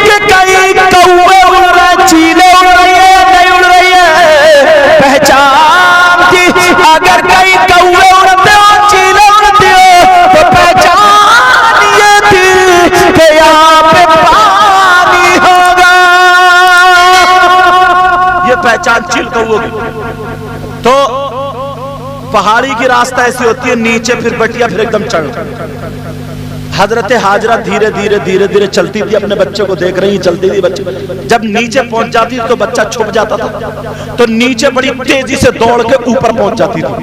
کہ کئی کوے اڑ رہے چیلیں اڑ رہی ہے نہیں اڑ رہی ہے. پہچان تھی اگر کئی کوے اڑتے ہو چیلیں اڑتی ہو تو پہچان یہ تھی کہ یہاں پہ پانی ہوگا. یہ پہچان چیل کووں کی. تو پہاڑی کی راستہ ایسی ہوتی ہے نیچے پھر بٹیا پھر ایک دم چڑھ. حضرت حاجرہ دھیرے دھیرے دھیرے دھیرے چلتی تھی اپنے بچے کو دیکھ رہی چلتی تھی بچے جب نیچے پہنچ جاتی تو بچہ چھپ جاتا تھا تو نیچے بڑی تیزی سے دوڑ کے اوپر پہنچ جاتی تھی.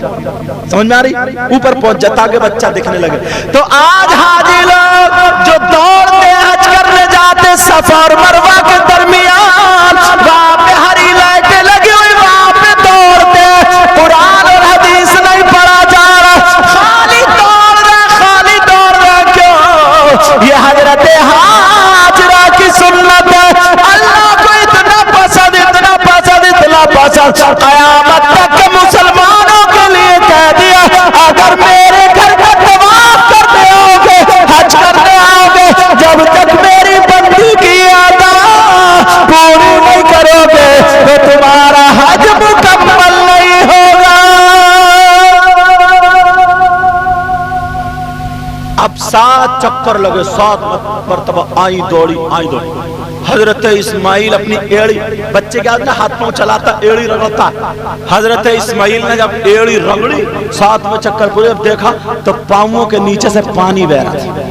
سمجھ میں آ رہی اوپر پہنچ جاتا کہ بچہ دکھنے لگے. تو آج حاجی لوگ جو دوڑتے حج کرنے جاتے صفا اور مروہ کے درمیان وہاں پہ ہری لائٹیں لگی ہوئی وہاں پہ دوڑتے قرآن اور حدیث نہیں پڑھا جا رہا خالی دوڑ رہے کیوں. یہ حضرت حاجرہ کی سنت ہے. اللہ کو اتنا پسند اتنا پسند اتنا پسند قیامت تک کے مسلمانوں کے لیے کہہ دیا اگر میرے گھر کا طواف کرنے آؤ گے حج کرنے آؤ گے جب تک میری بندی کی ادا پوری نہیں کرو گے تو تمہارا حج مکمل نہیں ہوگا. اب 7 چکر لگے 7 مرتبہ آئی دوڑی. حضرت اسماعیل اپنی ایڑی بچے کے ہاتھ میں ہاتھ پاؤں چلاتا ایڑی رگڑتا. حضرت اسماعیل نے جب ایڑی رگڑی 7 چکر پورے دیکھا تو پاؤں کے نیچے سے پانی بہ رہا تھا.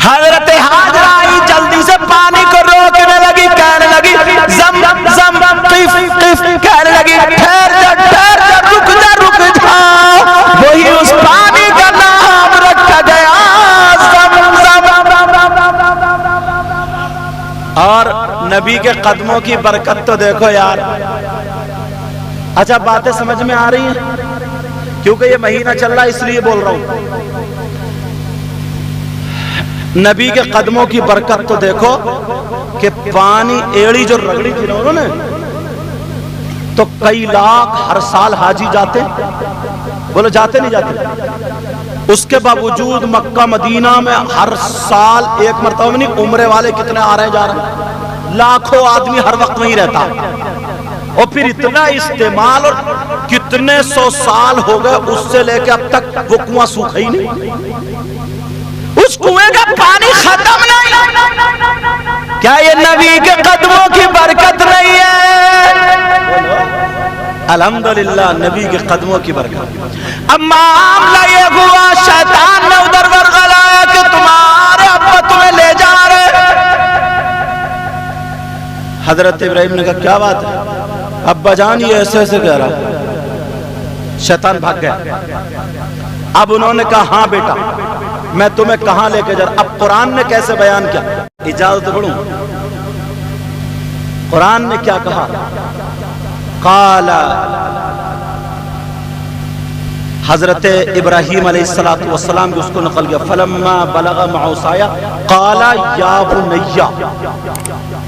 حضرت حاجرہ آئی جلدی سے پانی کو روکنے لگی کہنے لگی زم زم قف قف کہنے لگی ٹھہر جا رک جا. وہی اس نبی کے قدموں کی برکت تو دیکھو یار. اچھا باتیں سمجھ میں آ رہی ہیں؟ کیونکہ یہ مہینہ چل رہا ہے اس لیے بول رہا ہوں. نبی کے قدموں کی برکت تو دیکھو کہ پانی ایڑی جو رگڑی تھی نا انہوں نے, تو کئی لاکھ ہر سال حاجی جاتے. بولو جاتے نہیں جاتے؟ اس کے باوجود مکہ مدینہ میں ہر سال ایک مرتبہ نہیں, عمرے والے کتنے آ رہے ہیں جا رہے ہیں, لاکھوں آدمی ہر وقت وہیں رہتا. اور پھر اتنا استعمال, اور کتنے سو سال ہو گئے اس سے لے کے اب تک وہ کنواں سوکھا ہی نہیں, اس کنویں کا پانی ختم نہیں. کیا یہ نبی کے قدموں کی برکت نہیں ہے؟ الحمدللہ نبی کے قدموں کی برکت. اب معاملہ یہ ہوا, شیطان نے ادھر ورغلایا کہ تمہارے ابا تمہیں لے جا رہے. حضرت ابراہیم نے کہا کیا بات ہے ابا جان, یہ ایسے ایسے کہہ رہا. شیطان بھاگ گیا. اب انہوں نے کہا ہاں بیٹا میں تمہیں کہاں لے کے جا رہا. اب قرآن نے کیسے بیان کیا, اجازت پڑھوں؟ قرآن نے کیا کہا؟ قال, حضرت ابراہیم علیہ السلام کی اس کو نقل کیا, فلما بلغ معه سعیا قال یا بنیا,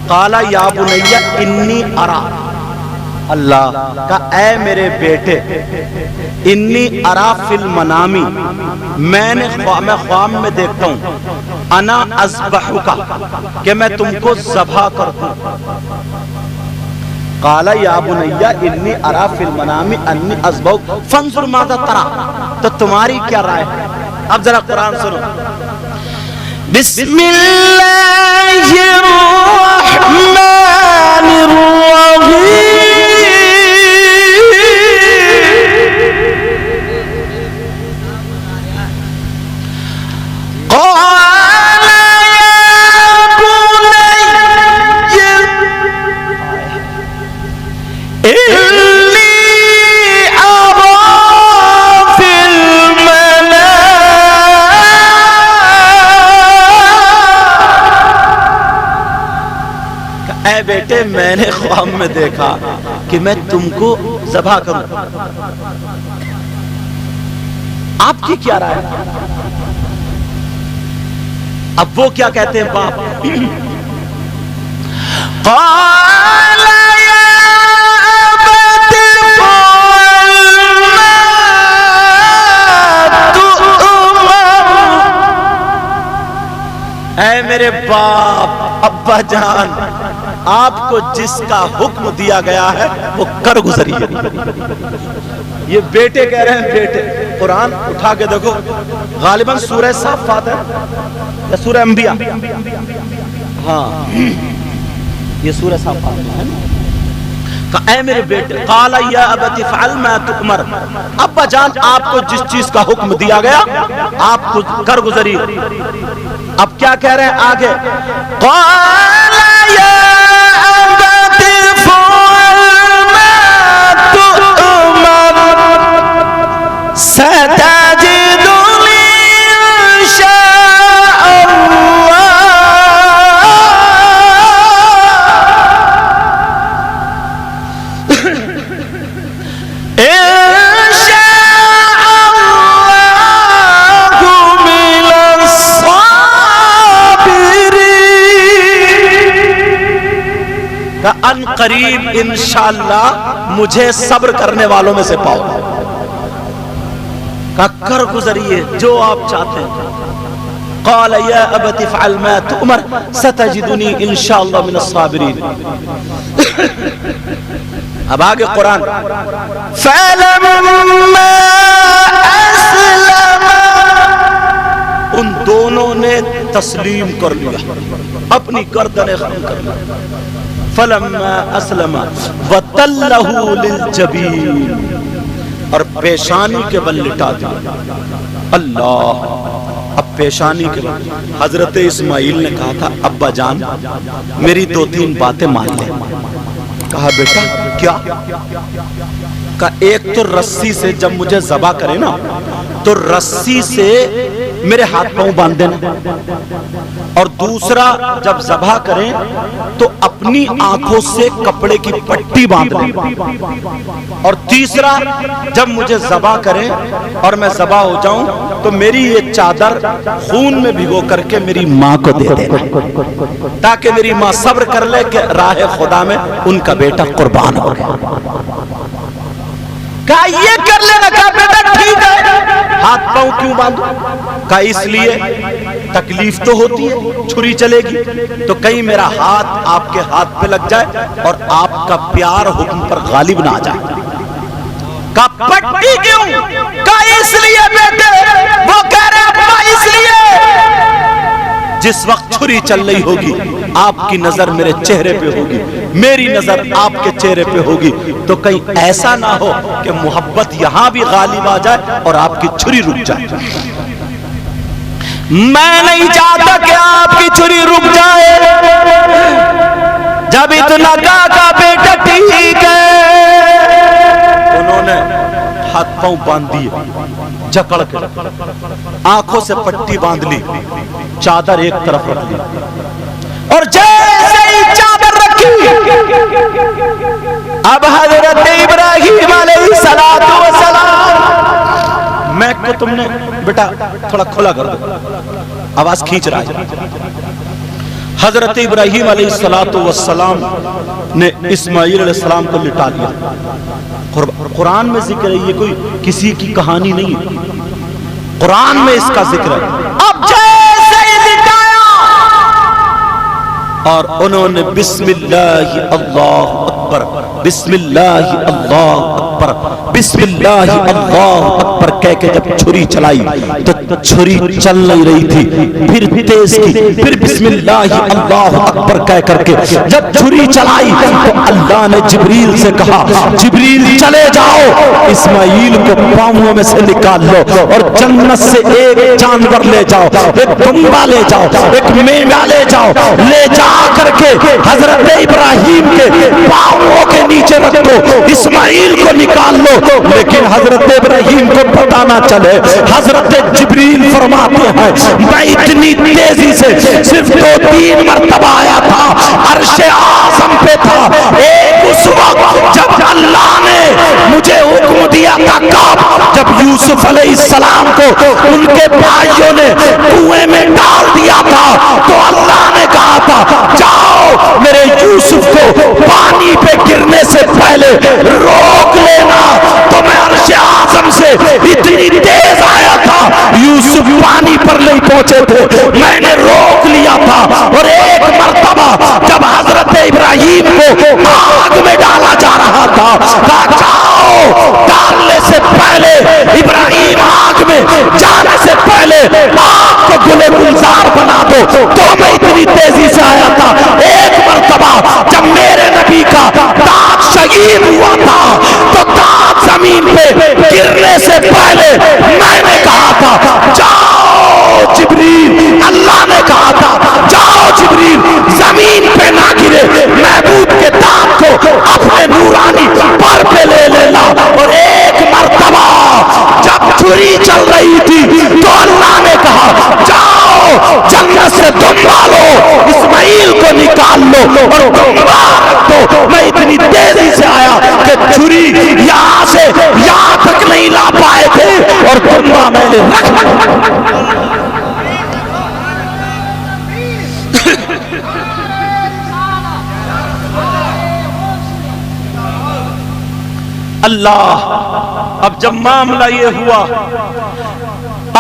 قال یا بنیا انی ارا, اللہ کا اے میرے بیٹے, انی ارا فی المنامی, میں خواب میں دیکھتا ہوں, انا اذبحک, کہ میں تم کو ذبح کرتا ہوں. قال یا بنیا انی ارا فی المنام انی اذبحک فانظر ماذا ترى, تو تمہاری کیا رائے ہے؟ اب ذرا قرآن سنو. بسم اللہ الرحمن الرحیم. اے بیٹے میں نے خواب میں دیکھا کہ میں تم کو ذبح کروں. آپ کی کیا رائے ہے؟ اب وہ کیا کہتے ہیں باپ؟ قال یا ابت فعل ما تؤمر, اے میرے باپ ابا جان, آپ کو جس کا حکم دیا گیا ہے وہ کر گزریے. یہ بیٹے کہہ رہے ہیں بیٹے. قرآن اٹھا کے دیکھو, غالباً سورہ صافات ہے یا سورہ انبیاء, ہاں یہ سورہ صافات ہے نا. اے میرے بیٹے, قال یا ابت فعل ما تؤمر, ابا جان آپ کو جس چیز کا حکم دیا گیا آپ کو کر گزریے. اب کیا کہہ رہے ہیں آگے؟ قال یا ابت فعل ما تؤمر ستجدنی ان شاء اللہ ان قریب انشاءاللہ مجھے صبر کرنے والوں میں سے پاؤ. کر گزریے جو آپ چاہتے ہیں. قال یا ابت افعل ما تؤمر ستجدنی انشاءاللہ من الصابرین. اب آگے قرآن, فلما اسلم, ان دونوں نے تسلیم کر لیا, اپنی گردنیں خم کر لی. فلما اسلم وتلہ للجبین, اور پیشانی کے بل لٹا دیا. اللہ, اب پیشانی کے بل. حضرت اسماعیل نے کہا تھا ابا جان میری 2-3 باتیں مان لیں. کہا بیٹا کیا؟ کہا ایک تو رسی سے جب مجھے ذبح کرے نا تو رسی سے میرے ہاتھ پاؤں باندھ دینا, اور دوسرا جب ذبح کریں تو اپنی آنکھوں سے کپڑے کی پٹی باندھ لیں، اور تیسرا جب مجھے ذبح کریں اور میں ذبح ہو جاؤں تو میری یہ چادر خون میں بھگو کر کے میری ماں کو دے دینا، تاکہ میری ماں صبر کر لے کہ راہ خدا میں ان کا بیٹا قربان ہو گیا۔ کہا یہ کر لینا، کہا بیٹا ٹھیک ہے، ہاتھ پاؤں کیوں باندھو؟ کہا اس لیے تکلیف تو ہوتی ہے، چھری چلے گی تو کہیں میرا ہاتھ آپ کے ہاتھ پہ لگ جائے اور آپ کا پیار حکم پر غالب نہ آ جائے۔ کہا پٹی کیوں؟ کہا اس لیے بیٹے، وہ کہہ رہے ابا اس لیے جس وقت چھری چل رہی ہوگی آپ کی نظر میرے چہرے پہ ہوگی، میری نظر آپ کے چہرے پہ ہوگی، تو کہیں ایسا نہ ہو کہ محبت یہاں بھی غالب آ جائے اور آپ کی چھری رک جائے۔ میں نہیں چاہتا کہ آپ کی چھری رک جائے۔ جب اتنا کہا بیٹا ٹھیک ہے، انہوں نے ہاتھ پاؤں باندھ دیے، جکڑ کے آنکھوں سے پٹی باندھ لی، چادر ایک طرف رکھ لی، اور جیسے ہی چادر رکھی اب حضرت ابراہیم علیہ السلام، میں کو تم نے بیٹا تھوڑا کھلا کر دو، آواز کھینچ رہا ہے۔ حضرت ابراہیم علیہ السلام نے اسماعیل علیہ السلام کو لٹا لیا۔ قرآن میں ذکر ہے، یہ کوئی کسی کی کہانی نہیں، قرآن میں اس کا ذکر ہے۔ اب جیسے ہی لٹایا اور انہوں نے بسم اللہ اللہ اکبر، بسم اللہ اللہ اکبر، بسم اللہ اللہ اکبر کہہ کے جب چھری چلائی تو چھری چل نہیں رہی تھی، پھر تیز کی، پھر بسم اللہ اللہ اکبر کہہ کر کے جب چھری چلائی تو اللہ نے جبریل سے کہا جبریل چلے جاؤ، اسماعیل کو پاؤں میں سے نکال لو اور جنت سے ایک جانور لے جاؤ، ایک دمبا لے جاؤ، ایک میمنا لے جاؤ، لے جا کر کے حضرت ابراہیم کے پاؤں کے نیچے رکھ دو، اسماعیل کو نکال لو۔ لیکن حضرت ابراہیم کو پتہ نہ چلے، حضرت جبریل فرماتے ہیں میں اتنی تیزی سے صرف 2-3 مرتبہ آیا تھا، عرش اعظم پہ تھا، ایک اس وقت جب اللہ نے مجھے حکم دیا تھا جب یوسف علیہ السلام کو ان کے بھائیوں نے کنویں میں ڈال دیا تھا تو اللہ نے کہا تھا جاؤ میرے یوسف کو پانی پہ گرنے سے پہلے روک لینا، تو میں عرش اعظم سے اتنی تیز آیا تھا، یوسف پانی پر نہیں پہنچے تھے، میں نے روک لیا تھا۔ اور ایک مرتبہ جب حضرت ابراہیم کو آگ میں ڈالا جا رہا تھا، کہا جاؤ ڈالنے سے پہلے ابراہیم آگ میں جانے سے پہلے آگ کو گلے گلزار بنا دو، تو میں اتنی تیزی سے آیا تھا۔ ایک مرتبہ جب میرے نبی کا دانت شہید ہوا تھا تو دانت زمین پہ گرنے سے پہلے میں نے کہا تھا جاؤ جبریل، اللہ نے کہا تھا جاؤ جبریل زمین پہ نہ گرے، محبوب کے دانت کو اپنے نورانی پر پہ لے لینا۔ اور ایک مرتبہ جب چھری چل رہی تھی تو اللہ نے کہا جاؤ جنت سے دمبا لو، اسماعیل کو نکال لو اور دمبا رکھ دو۔ میں اتنی تیزی سے آیا کہ چھری یہاں سے یہاں تک نہیں لا پائے تھے اور دمبا میں نے رکھ اللہ۔ اب جب معاملہ یہ ہوا،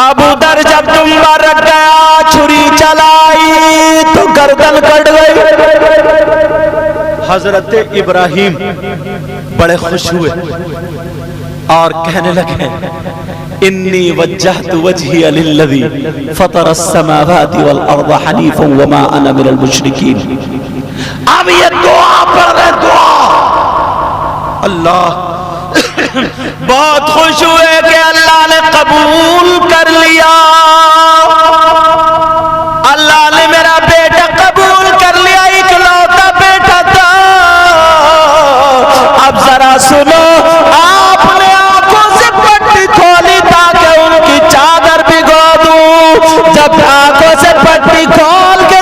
ابو در جب دمبا رکھ گیا، چھری چلائی تو گردن کٹ گئی۔ حضرت ابراہیم بڑے خوش ہوئے اور کہنے لگے انی وجہت وجہی للذی فطر السماوات والارض حنیفا وما انا من المشرکین۔ اب یہ دعا پڑھ رہے، دعا اللہ بہت خوش ہوئے کہ اللہ نے قبول کر لیا، اللہ نے میرا بیٹا قبول کر لیا، اکلوتا بیٹا تھا۔ اب ذرا سنو، آپ نے آنکھوں سے پٹی کھولی تاکہ ان کی چادر بھگو دوں، جب آنکھوں سے پٹی کھول کے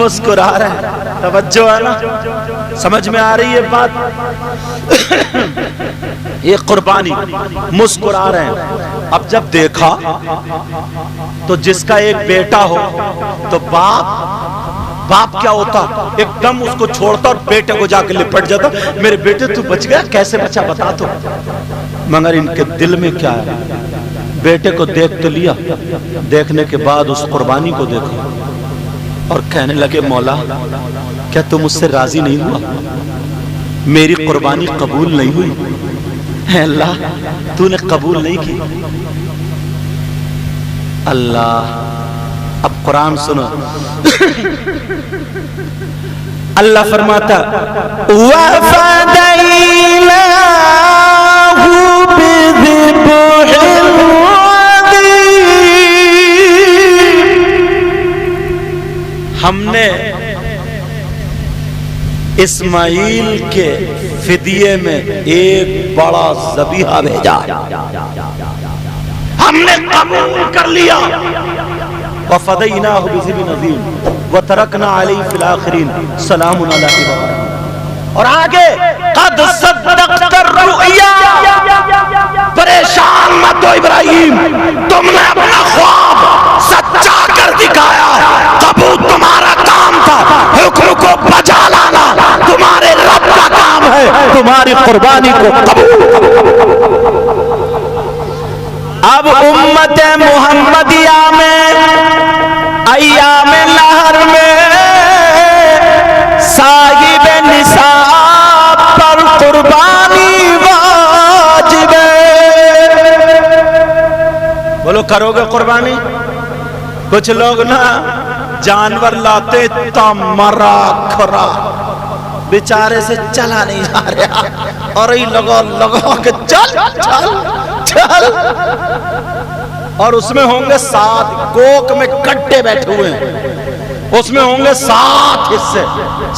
مسکرا رہے ہیں. توجہ ہے نا, سمجھ میں آ رہی ہے بات؟ یہ قربانی, مسکرا رہے ہیں. اب جب دیکھا تو جس کا ایک بیٹا ہو تو باپ کیا ہوتا, ایک دم اس کو چھوڑتا اور بیٹے کو جا کے لپٹ جاتا, میرے بیٹے تو بچ گیا, کیسے بچا بتا تو. مگر ان کے دل میں کیا ہے, بیٹے کو دیکھ تو لیا, دیکھنے کے بعد اس قربانی کو دیکھا اور کہنے لگے مولا کیا تم مجھ سے راضی نہیں ہوا, میری قربانی قبول نہیں ہوئی, اے اللہ تو نے قبول نہیں کی. اللہ, اب قرآن سنو, اللہ فرماتا وَفَدَيْنَاهُ بِذِبْحٍ عَظِيمٍ, ہم نے اسماعیل کے فدیے میں ایک بڑا ذبیحہ بھیجا, ہم نے قبول کر لیا. وَفَدَيْنَاهُ بِذِبْحٍ عَظِيمٍ وَتَرَكْنَا عَلَيْهِ فِي الْآخِرِينَ سَلَامٌ عَلَىٰ إِبْرَاهِيمَ. اور آگے قَدْ صَدَّقْتَ الرُّؤْيَا, پریشان مت ہو ابراہیم, تم نے اپنا خواب سچا کر دکھایا, قبول تمہارا کام تھا, حکم کو بجا لانا تمہارے رب کا کام ہے, تمہاری قربانی کو قبول. اب امت محمدیہ میں ایام لہر میں صاحب نصاب پر قربانی واجب ہے. بولو کرو گے قربانی؟ کچھ لوگ نا جانور لاتے تا مرا کھرا, بیچارے سے چلا نہیں جا رہا, اور ہی لگا کہ چل چل چل, اور اس میں ہوں گے 7 کوک میں کٹے بیٹھے ہوئے ہیں, اس میں ہوں گے 7 حصے,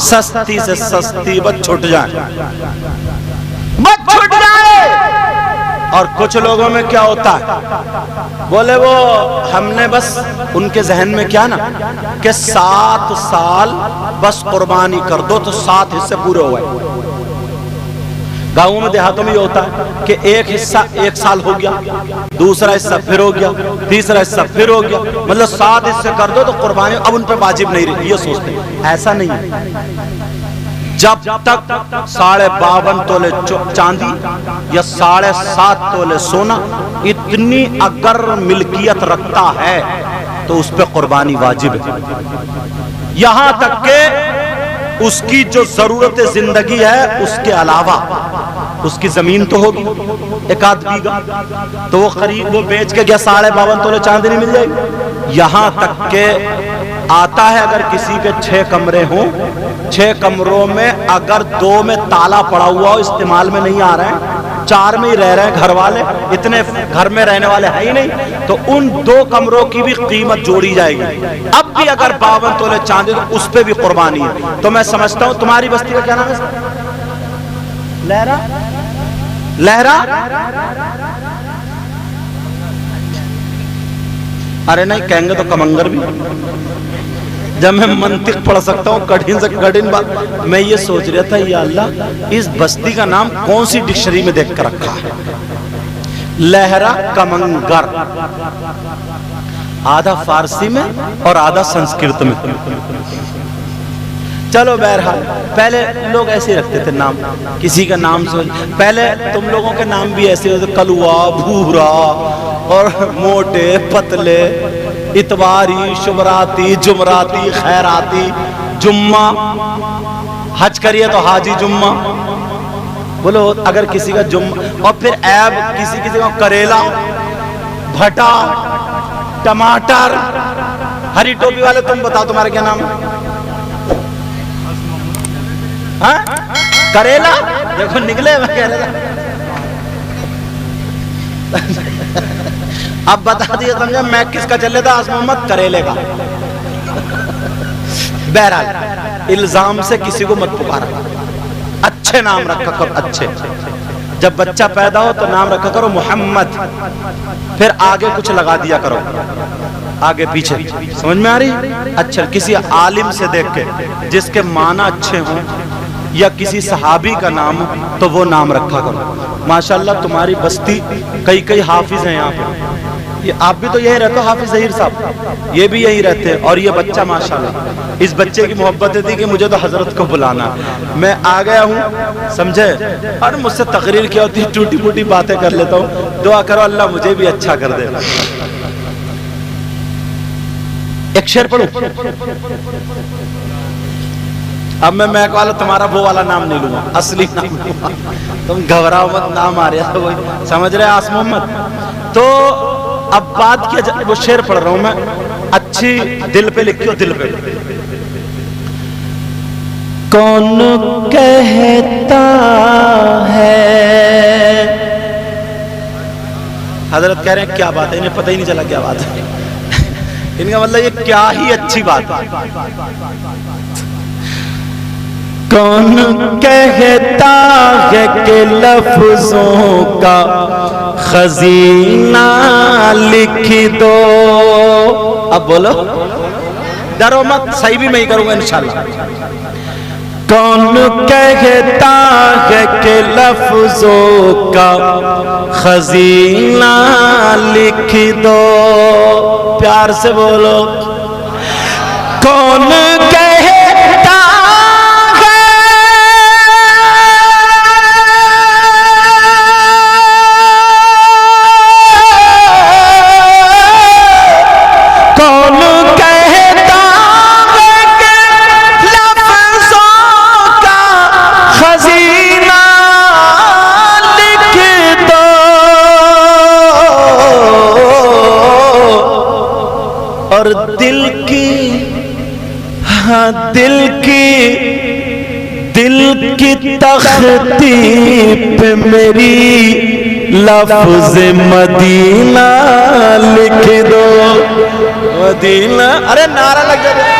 سستی سے سستی بس چھٹ جائے, بس چھٹ جائے. اور کچھ لوگوں میں کیا ہوتا ہے, بولے وہ ہم نے بس ان کے ذہن میں کیا نا کہ 7 سال بس قربانی کر دو تو 7 حصے پورے ہوئے. گاؤں میں دیہاتوں میں یہ ہوتا ہے کہ ایک حصہ 1 سال ہو گیا, دوسرا حصہ پھر ہو گیا, تیسرا حصہ پھر ہو گیا, مطلب 7 حصے کر دو تو قربانی اب ان پہ واجب نہیں رہی. یہ سوچتے ہیں, ایسا نہیں ہے. جب تک 52.5 تولے چاندی یا 7.5 تولے سونا اتنی اگر ملکیت رکھتا ہے تو اس پہ قربانی واجب ہے, یہاں تک کہ اس کی جو ضرورت زندگی ہے اس کے علاوہ اس کی زمین تو ہوگی 1 بیگھہ, تو وہ خرید وہ بیچ کے گیا 52.5 تولے چاندی نہیں مل جائے گی. یہاں تک کہ آتا ہے اگر کسی کے 6 کمرے ہوں, 6 کمروں میں اگر 2 میں تالا پڑا ہوا ہو, استعمال میں نہیں آ رہے ہیں, 4 میں ہی رہ رہے ہیں گھر والے, اتنے گھر میں رہنے والے ہیں ہی نہیں, تو ان 2 کمروں کی بھی قیمت جوڑی جائے گی. اب بھی اگر 52 تولے چاندی تو اس پہ بھی قربانی ہے. تو میں سمجھتا ہوں تمہاری بستی کا کیا نام ہے, لہرا ارے نہیں کہیں گے تو کمنگر بھی. جب میں منطق پڑھ سکتا ہوں کٹھن سے کٹھن بات, میں یہ سوچ رہا تھا یا اللہ اس بستی کا نام کون سی ڈکشنری میں دیکھ کر رکھا ہے, لہرا کمنگر, آدھا فارسی میں اور آدھا سنسکرت میں. چلو بہرحال پہلے لوگ ایسے رکھتے تھے نام, کسی کا نام سوچ, پہلے تم لوگوں کے نام بھی ایسے ہوتے, کلوا, بھورا اور موٹے پتلے, اتواری, شمراتی, جمراتی, خیراتی, جمعہ, حج کریے تو حاجی جمعہ. بولو اگر کسی کا جمعہ, اور پھر عیب کسی کا کریلا, بھٹا, ٹماٹر. ہری ٹوپی والے تم بتاؤ تمہارا کیا نام ہے؟ کریلا, دیکھو نکلے میں کریلا. اب بتا دیا سمجھا میں کس کا چل رہا تھا, آس محمد کریلے کا. بہرحال الزام سے کسی کو مت پکارا, اچھے نام رکھا کرو, اچھے. جب بچہ پیدا ہو تو نام رکھا کرو محمد, پھر آگے کچھ لگا دیا کرو. آگے پیچھے سمجھ میں آ رہی؟ اچھا کسی عالم سے دیکھ کے جس کے معنی اچھے ہوں یا کسی صحابی کا نام ہو تو وہ نام رکھا کرو. ماشاءاللہ تمہاری بستی کئی حافظ ہیں یہاں پہ. یہ آپ بھی تو یہی رہتے ہو حافظ ظہیر صاحب, یہ بھی یہی رہتے ہیں. اور یہ بچہ ماشاءاللہ اس بچے کی محبت تھی کہ مجھے تو حضرت کو بلانا. میں آ گیا ہوں سمجھے, اور مجھ سے تقریر کیا ہوتی ہے, ٹوٹی موٹی باتیں کر لیتا ہوں. دعا کرو اللہ مجھے بھی اچھا کر دے. ایک شعر پڑھوں. اب میں والا تمہارا وہ والا نام نہیں لوں گا, اصلی نام لوں گا. تم گھبراؤ مت, نام آ رہا ہے سمجھ رہے آس محمد. تو اب بات کیا جائے, وہ شعر پڑھ رہا ہوں میں, اچھی دل پہ لکھیو, دل پہ. کون کہتا ہے, حضرت کہہ رہے ہیں کیا بات ہے, انہیں پتہ ہی نہیں چلا کیا بات ہے. ان کا مطلب یہ کیا ہی اچھی بات ہے. کون کہتا ہے کہ لفظوں کا خزینہ لکھ دو. اب بولو, ڈرو مت, صحیح بھی میں ہی کروں گا انشاءاللہ. کون کہتا ہے کہ لفظوں کا خزینہ لکھ دو. پیار سے بولو. کون کہتا دل کی تختی پہ میری لفظ مدینہ لکھ دو. مدینہ, ارے نعرہ لگ جائے.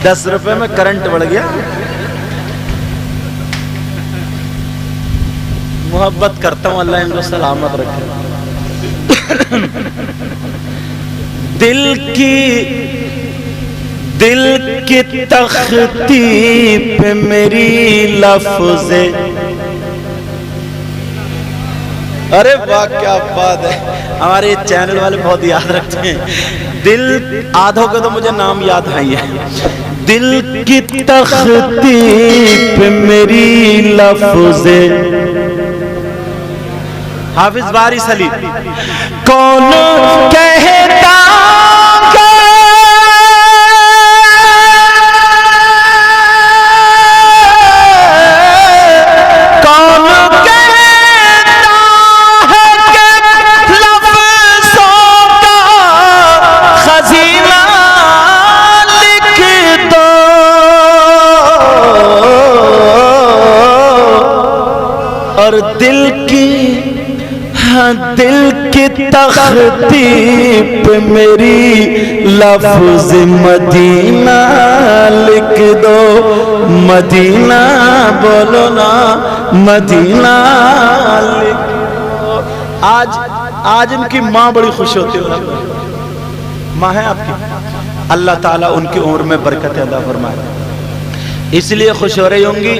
₹10 میں کرنٹ بڑھ گیا. محبت کرتا ہوں, اللہ ان کو سلامت رکھے. دل کی تختی پہ میری لفظ, ارے واہ کیا بات ہے. ہمارے چینل والے بہت یاد رکھتے ہیں. دل آدھوں کے تو مجھے نام یاد ہے. دل کی تختی پہ میری لفظ حافظ وارث علی. کون کہتا دل کی تختی پہ میری لفظ مدینہ لکھ دو. مدینہ بولو نا, مدینہ لکھ دو. آج ان کی ماں بڑی خوش ہوتی ہے. ماں ہے آپ کی, اللہ تعالیٰ ان کی عمر میں برکت عطا فرمائے. اس لیے خوش ہو رہی ہوں گی.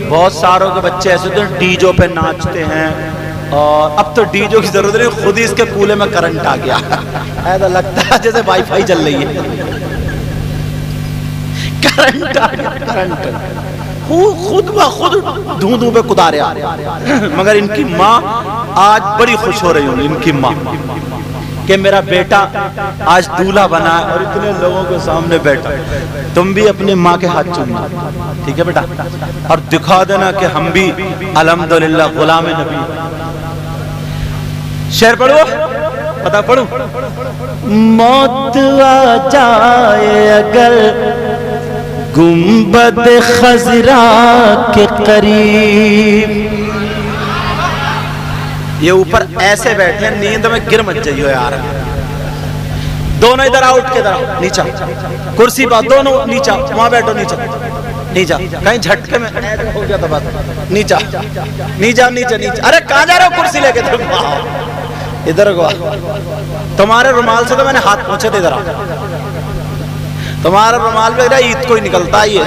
بہت ساروں کے بچے ایسے ہوتے ہیں ڈی جو پہ ناچتے ہیں, اور اب تو ڈی جو کی ضرورت نہیں, خود ہی اس کے کولے میں کرنٹ آ گیا. ایسا لگتا ہے جیسے وائی فائی چل رہی ہے. کرنٹ آ گیا, کرنٹ خود بخود دھوں پہ کدارے آ رہے. مگر ان کی ماں آج بڑی خوش ہو رہی ہوں. ان کی ماں کہ میرا بیٹا آج دولہا بنا ہے اور اتنے لوگوں کے سامنے بیٹھا. تم بھی اپنی ماں کے ہاتھ چومنا, ٹھیک ہے بیٹا, اور دکھا دینا کہ ہم بھی الحمدللہ غلام نبی. شعر پڑھو, پتہ پڑھو. موت آ جائے اگر گنبد خضرا کے قریب. یہ اوپر ایسے بیٹھے ہیں نیند میں گر مت جائیو یار. دونوں ادھر آؤ, اٹھ کے ادھر آؤ, نیچا کرسی پا, دونوں نیچا, وہاں بیٹھو, نیچا نیچا, کہیں جھٹکے میں ہو گیا تو بات. نیچا نیچا نیچا نیچا. ارے کہاں جا رہے ہو, کرسی لے کے ادھر کو. تمہارے رومال سے تو میں نے ہاتھ پوچھے تھے, ادھر آ. تمہارا رومال پہ عید کو ہی نکلتا ہی ہے.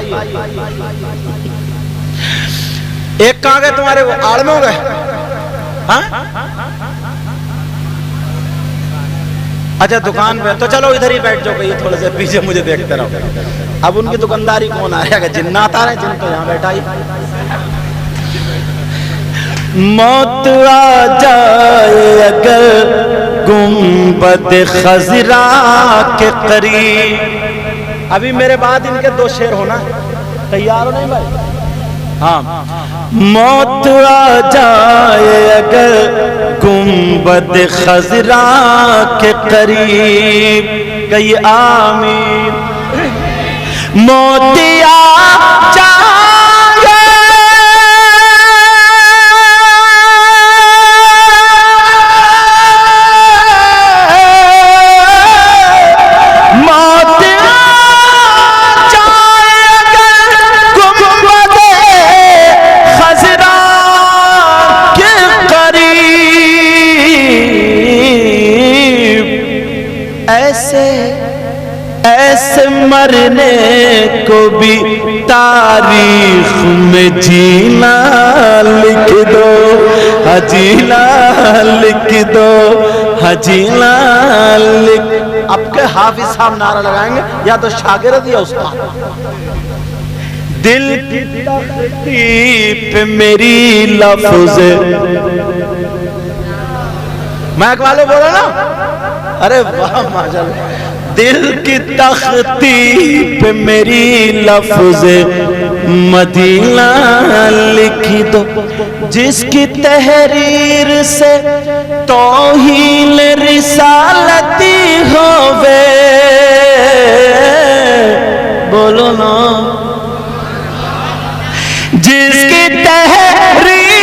ایک کہاں گئے تمہارے, وہ آڑ میں ہو گئے. اچھا دکان پہ, تو چلو ادھر ہی بیٹھ جاؤ, کہ یہ تھوڑے سے پیچھے مجھے دیکھتے رہو. اب ان کی دکانداری کون آ رہا ہے, جنات آ رہے ہیں, جن تو یہاں بیٹھا ہی. موت آ جائے اگر گنبد خضرا کے قریب. ابھی میرے بعد ان کے 2 شعر ہونا, تیار ہو نہیں بھائی؟ ہاں. موت آ جائے اگر گنبد خضرا کے قریب, کئی آمین. موت آ جائے موت ایسے مرنے کو بھی تاریخ میں جینا لکھ دو, جینا لکھ دو, جینا لکھ. اب کے حافظ صاحب نعرہ لگائیں گے, یا تو شاگرد یا استاد. دل کی تختی پہ میری لفظ, میں اقبالو بولا نا, ارے واہ ماشاءاللہ. دل کی تختی پہ میری لفظ مدینہ لکھ دو, جس کی تحریر سے توہین رسالتی ہووے. بولو نا, جس کی تحریر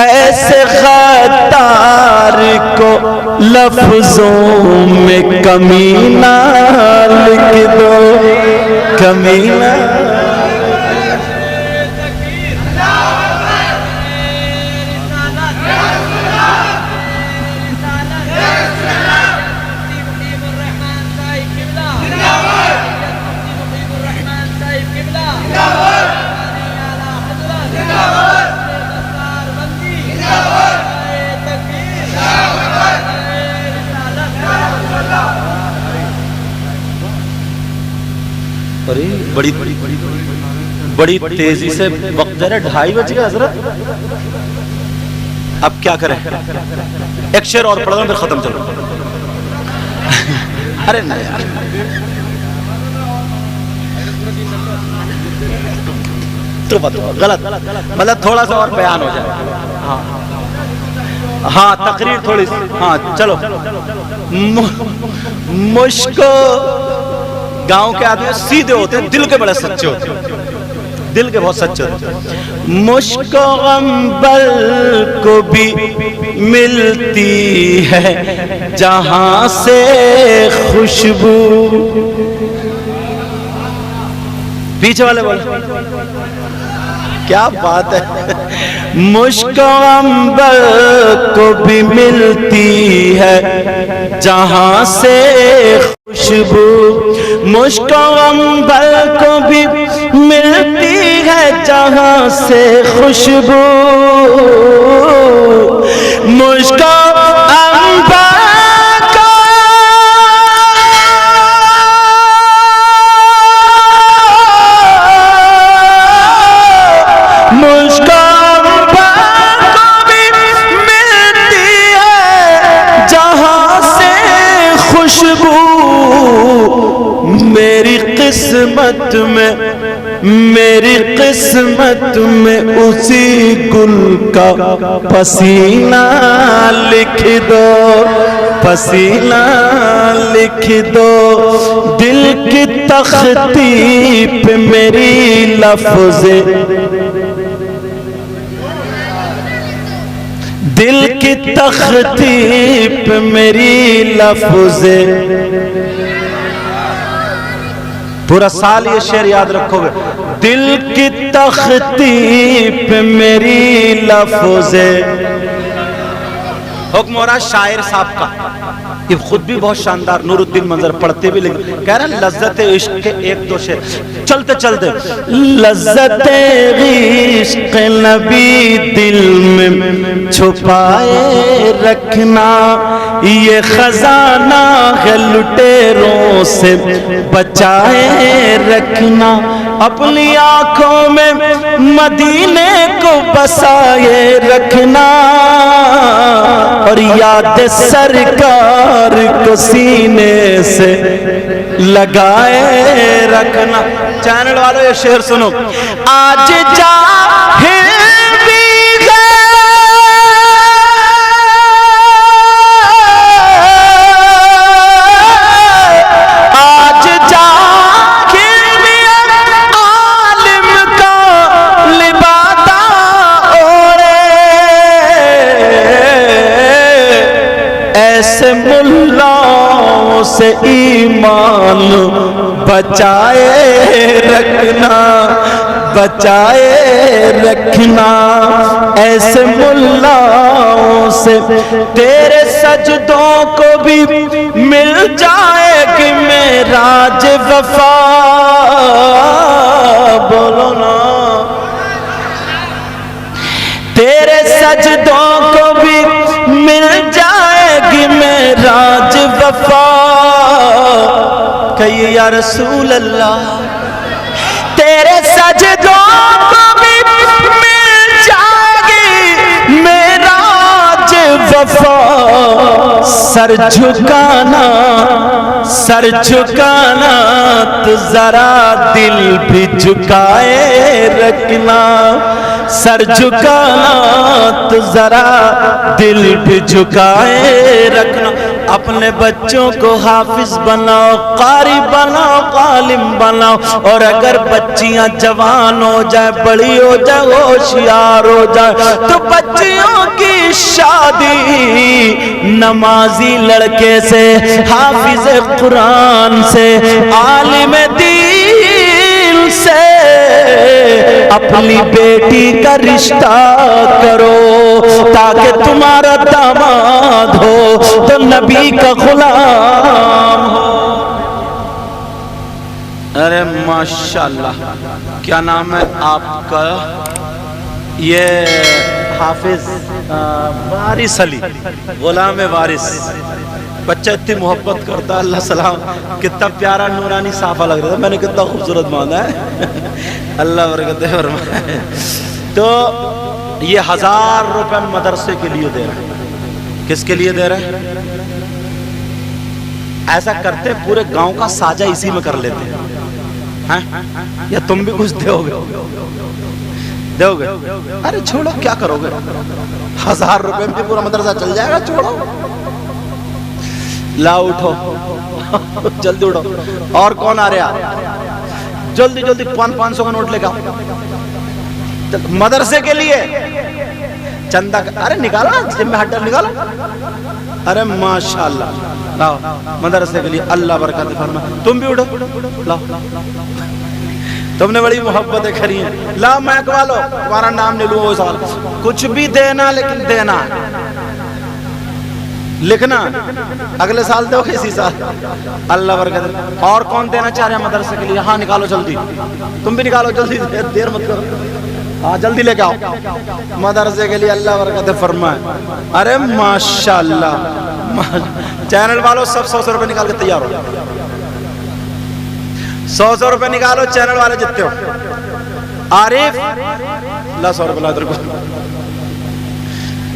ایسے غدار کو لفظوں میں کمینہ لکھ دو, کمینہ. بڑی تیزی سے وقت دے رہے, 2:30 بج گئے حضرت. اب کیا کریں, ایک شعر اور پڑھ دو پھر ختم. چلو. ارے نہیں یار, تو غلط, مطلب تھوڑا سا اور بیان ہو جائے. ہاں تقریر تھوڑی سی. ہاں چلو. مشکو گاؤں کے آدمی سیدھے ہوتے ہیں, دل کے بڑے سچے ہوتے ہیں, دل کے بہت سچے ہوتے ہیں. مشک و عنبر کو بھی ملتی ہے جہاں سے خوشبو. پیچھے والے بولے, کیا بات ہے. مشک و عنبر کو بھی ملتی ہے جہاں سے خوشبو, مشک و عنبر کو بھی ملتی ہے جہاں سے خوشبو. مشک و عنبر میری قسمت میں اسی گل کا پسینہ لکھ دو، پسینہ لکھ دو، دل کی تختی پہ میری لفظ، دل کی تختی پہ میری لفظ، پورا سال یہ شعر یاد رکھو گے، دل کی تختی پہ میری لفظ، حکم ہو رہا شاعر صاحب کا، یہ خود بھی بہت شاندار نور الدین منظر پڑھتے بھی لکھ کہہ رہے ہیں لذت عشق کے ایک دو شعر چلتے چلتے، لذت عشق نبی دل میں چھپائے رکھنا، یہ خزانہ ہے لٹیروں سے بچائے رکھنا، اپنی آنکھوں میں مدینے کو بسائے رکھنا، اور یاد سرکار کو سینے سے لگائے رکھنا۔ چینل والوں یہ شعر سنو، آج جاہل بھی آج جاہل بھی عالم کا لبادہ اوڑے، ایسے ملاؤں سے ایمان بچائے رکھنا، بچائے رکھنا، ایسے ملاؤں سے تیرے سجدوں کو بھی مل جائے گی معراج وفا، بولو نا، تیرے سجدوں کو بھی مل جائے گی معراج وفا، کہیے یا رسول اللہ، تیرے سجدوں کو بھی مل جائے گی معراج وفا، سر جھکانا، سر جھکانا تو ذرا دل بھی جھکائے رکھنا، سر جھکانا تو ذرا دل بھی جھکائے رکھنا، اپنے بچوں کو حافظ بناؤ، قاری بناؤ، عالم بناؤ، اور اگر بچیاں جوان ہو جائے، بڑی ہو جائے، ہوشیار ہو جائے، تو بچیوں کی شادی نمازی لڑکے سے، حافظ قرآن سے، عالم دین سے اپنی بیٹی کا رشتہ کرو، تاکہ تمہارا داماد ہو تو نبی کا غلام ہو۔ ارے ماشاءاللہ، کیا نام ہے آپ کا؟ یہ حافظ وارث علی، غلام وارث، بچہ اتنی محبت کرتا ہے، اللہ سلام، کتنا پیارا نورانی صافہ لگ رہا ہے، میں نے کتنا خوبصورت مانا ہے، اللہ برکت فرمائے۔ تو یہ 1000 روپے مدرسے کے لیے دے رہا ہے، کس کے لیے دے رہا ہے؟ ایسا کرتے پورے گاؤں کا ساجہ اسی میں کر لیتے ہیں، یا تم بھی کچھ دو گے؟ دو گے؟ ارے چھوڑو، کیا کرو گے؟ 1000 روپے میں پورا مدرسہ چل جائے گا، چھوڑو، لاؤ اٹھو، جلدی اٹھو، اور کون آ رہا؟ جلدی جلدی 500 کا نوٹ لے گا مدرسے کے لیے چندہ، ارے نکالو نا، جب میں ہٹ ڈر نکالو، ارے ماشاءاللہ، لاؤ مدرسے کے لیے، اللہ برکت فرمائے، تم بھی اٹھو، لاؤ، تم نے بڑی محبتیں کری ہیں، لاؤ میں والو، تمہارا نام نہیں لوں، وہ سوال، کچھ بھی دینا، لیکن دینا، لکھنا، اگلے سال دو گے اسی سال، اللہ برکت۔ اور کون دینا چاہ رہے ہیں مدرسے کے لیے؟ ہاں نکالو جلدی، تم بھی نکالو جلدی، دیر مت کرو، ہاں جلدی لے کے آؤ مدرسے کے لیے، اللہ برکت فرمائے۔ ارے ماشاءاللہ، چینل والوں سب 100 روپے نکال کے تیار ہو، 100 روپے نکالو، چینل والے جتنے ہو، عارف لا 100 روپے لا ادھر کو،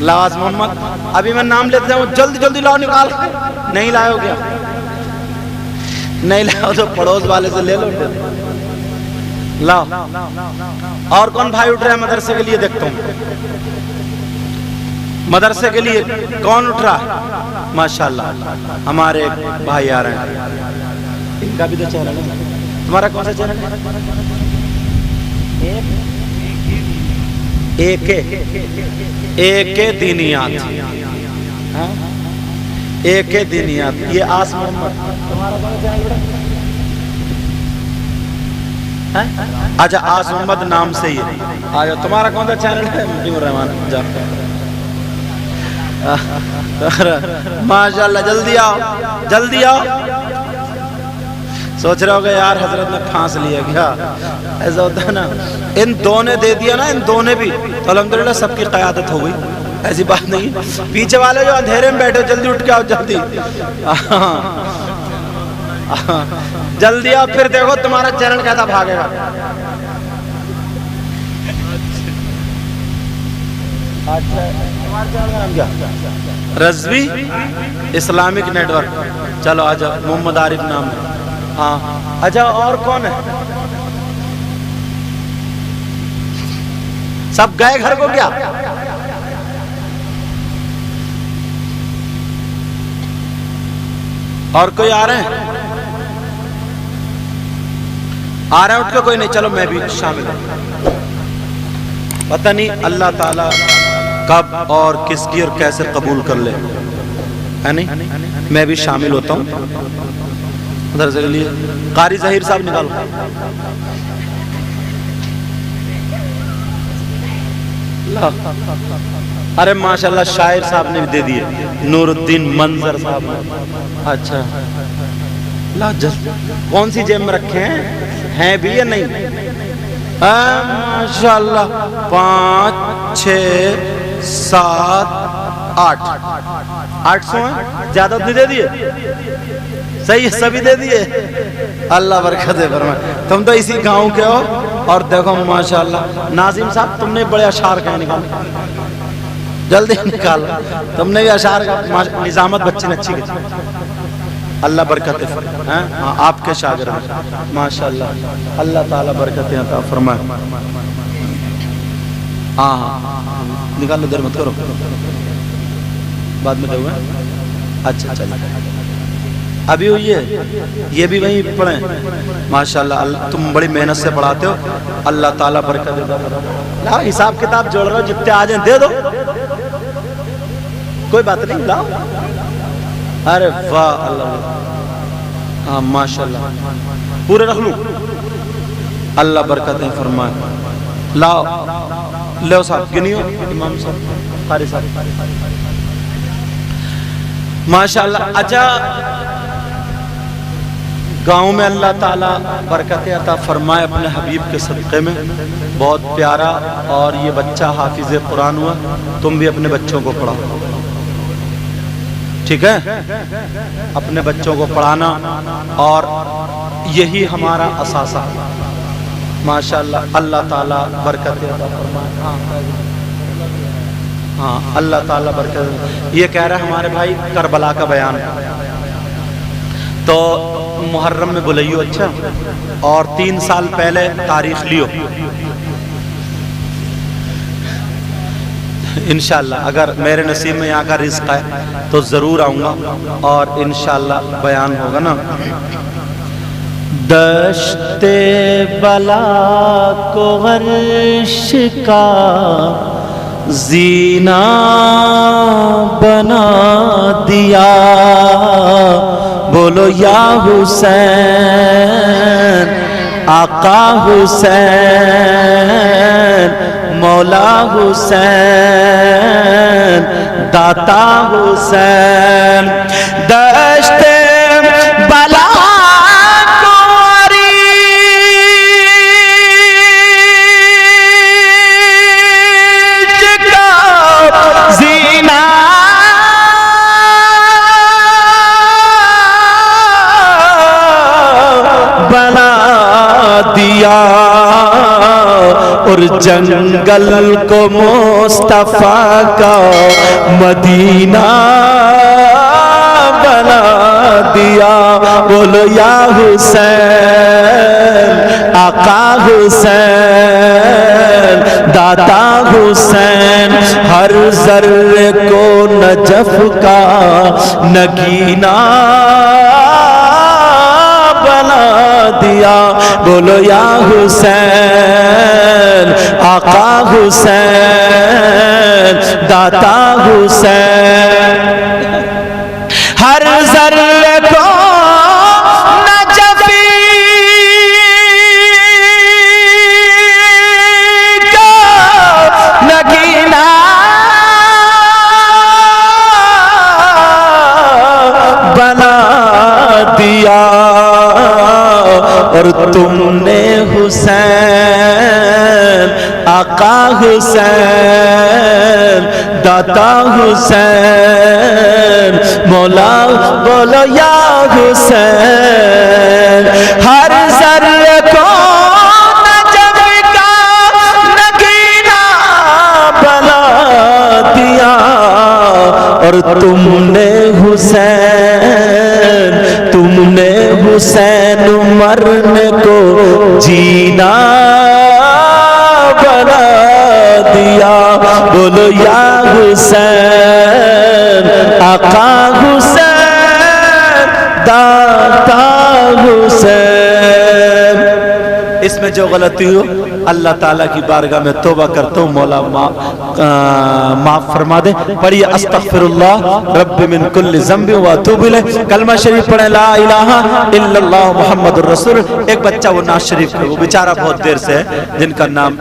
لواز محمد، ابھی میں نام لیتے ہوں، جلدی جلدی لاؤ، نکال، نہیں لائے ہو گیا، نہیں لاؤ تو پڑوس والے سے لے لو. لاؤ. اور کون بھائی اٹھ رہا ہے مدرسے کے لیے؟ دیکھتا ہوں مدرسے کے لیے کون اٹھ رہا ہے؟ ماشاءاللہ ہمارے ایک بھائی آ رہے ہیں. ان کا بھی تو چینل ہے. تمہارا کون سا چینل ہے؟ ایک دینیات. ایک دینیات. یہ آس محمد. تمہارا کون سا چینل ہے؟ اچھا آس محمد نام سے ہی ہے. آجا تمہارا کون سا چینل ہے؟ مجیب الرحمان. جا ماشاءاللہ جلدی آؤ جلدی آؤ. سوچ رہے ہو گے یار حضرت نے پھانس لیا کیا؟ ایسا ہوتا ہے نا. ان دو نے دے دیا نا, ان دو نے بھی تو الحمدللہ سب کی قیادت ہو گئی. ایسی بات نہیں. پیچھے والے جو اندھیرے میں بیٹھے جلدی اٹھ کے آؤ جلدی جلدی آؤ. پھر دیکھو تمہارا چینل کیسا بھاگے گا. Rizvi Islamic network. چلو آجا. محمد عارف نام ہے. ہاں اچھا اور کون ہے؟ سب گئے گھر کو کیا؟ اور کوئی آ رہے ہیں؟ آ رہے ہیں اٹھ کے کوئی نہیں؟ چلو میں بھی شامل ہوں. پتہ نہیں اللہ تعالیٰ کب اور کس کی اور کیسے قبول کر لے, ہے نہیں. میں بھی شامل ہوتا ہوں. ادھر سے لیے قاری ظہیر صاحب نکالو. ارے ماشاءاللہ شاعر صاحب نے بھی دے دیے. نور الدین منظر صاحب. اچھا کون سی جیب میں رکھے ہیں بھی یا نہیں؟ ماشاءاللہ 5 6 7 800 ہیں. زیادہ نہیں دے دیے؟ صحیح سبھی دے دیے. اللہ برکت فرمائے. تم تو اسی گاؤں کے ہو. اور دیکھو ماشاءاللہ ناظم صاحب تم نے بڑے اشعار کہیں نکالے. جلدی نکالو. تم نے بھی اشعار کا نظامت بچی نے اچھی کی. اللہ برکت فرمائے. آپ کے شاگرد ماشاءاللہ. اللہ تعالیٰ برکت عطا فرمائے. ہاں نکالو. دیر مت کرو بعد میں دو. اچھا چلو ابھی ہوئی ہے. یہ بھی وہیں پڑھیں ماشاءاللہ. تم بڑی محنت سے پڑھاتے ہو. اللہ تعالیٰ برکت دے. لاؤ حساب کتاب جوڑ رہا ہو. جتنے آ جائیں دے دو. کوئی بات نہیں. لاؤ. ارے واہ اللہ. ہاں ماشاءاللہ پورے رکھ لوں. اللہ برکتیں فرمائے. لاؤ لو صاحب گنیو. امام صاحب قاری صاحب ماشاءاللہ. اچھا گاؤں میں اللہ تعالیٰ برکت عطا فرمائے اپنے حبیب کے صدقے میں. بہت پیارا. اور یہ بچہ حافظ قرآن ہوا. تم بھی اپنے بچوں کو پڑھاؤ. ٹھیک ہے اپنے بچوں کو پڑھانا. اور یہی ہمارا اثاثہ ماشاءاللہ. اللہ تعالیٰ برکت عطا فرمائے. ہاں اللہ تعالیٰ برکت. یہ کہہ رہا ہے ہمارے بھائی کربلا کا بیان تو محرم میں بلائیو. اچھا اور 3 سال پہلے تاریخ لیو انشاءاللہ. اگر میرے نصیب میں یہاں کا رزق ہے تو ضرور آؤں گا اور انشاءاللہ بیان ہوگا نا. دشت بلا کو عرش کا زینہ بنا دیا. بولو یا حسین آقا حسین مولا حسین داتا حسین. دشت بلا اور جنگل کو مصطفیٰ کا مدینہ بنا دیا. بولو یا حسین آقا حسین داتا حسین ہر ذرے کو نجف کا نگینا بنا دیا بولو یا حسین آقا حسین داتا حسین ہر ذرے کو نجفی کا نگینا بنا دیا اور تم نے حسین آقا حسین داتا حسین مولا بولو یا حسین ہر ذرے کو نجف کا نگینا بنا دیا اور تم نے حسین مرنے کو جینا بنا دیا بولو یا حسین آقا حسین داتا حسین اس میں جو غلطی ہو اللہ تعالیٰ کی بارگاہ میں توبہ کرتا ہوں مولا معاف فرما دے پڑھیے استغفر اللہ رب من کل ذنب و اتوب الیہ کلمہ شریف پڑھیں لا الہ الا اللہ محمد الرسول ایک بچہ وہ ناز شریف وہ بیچارہ بہت دیر سے ہے جن کا نام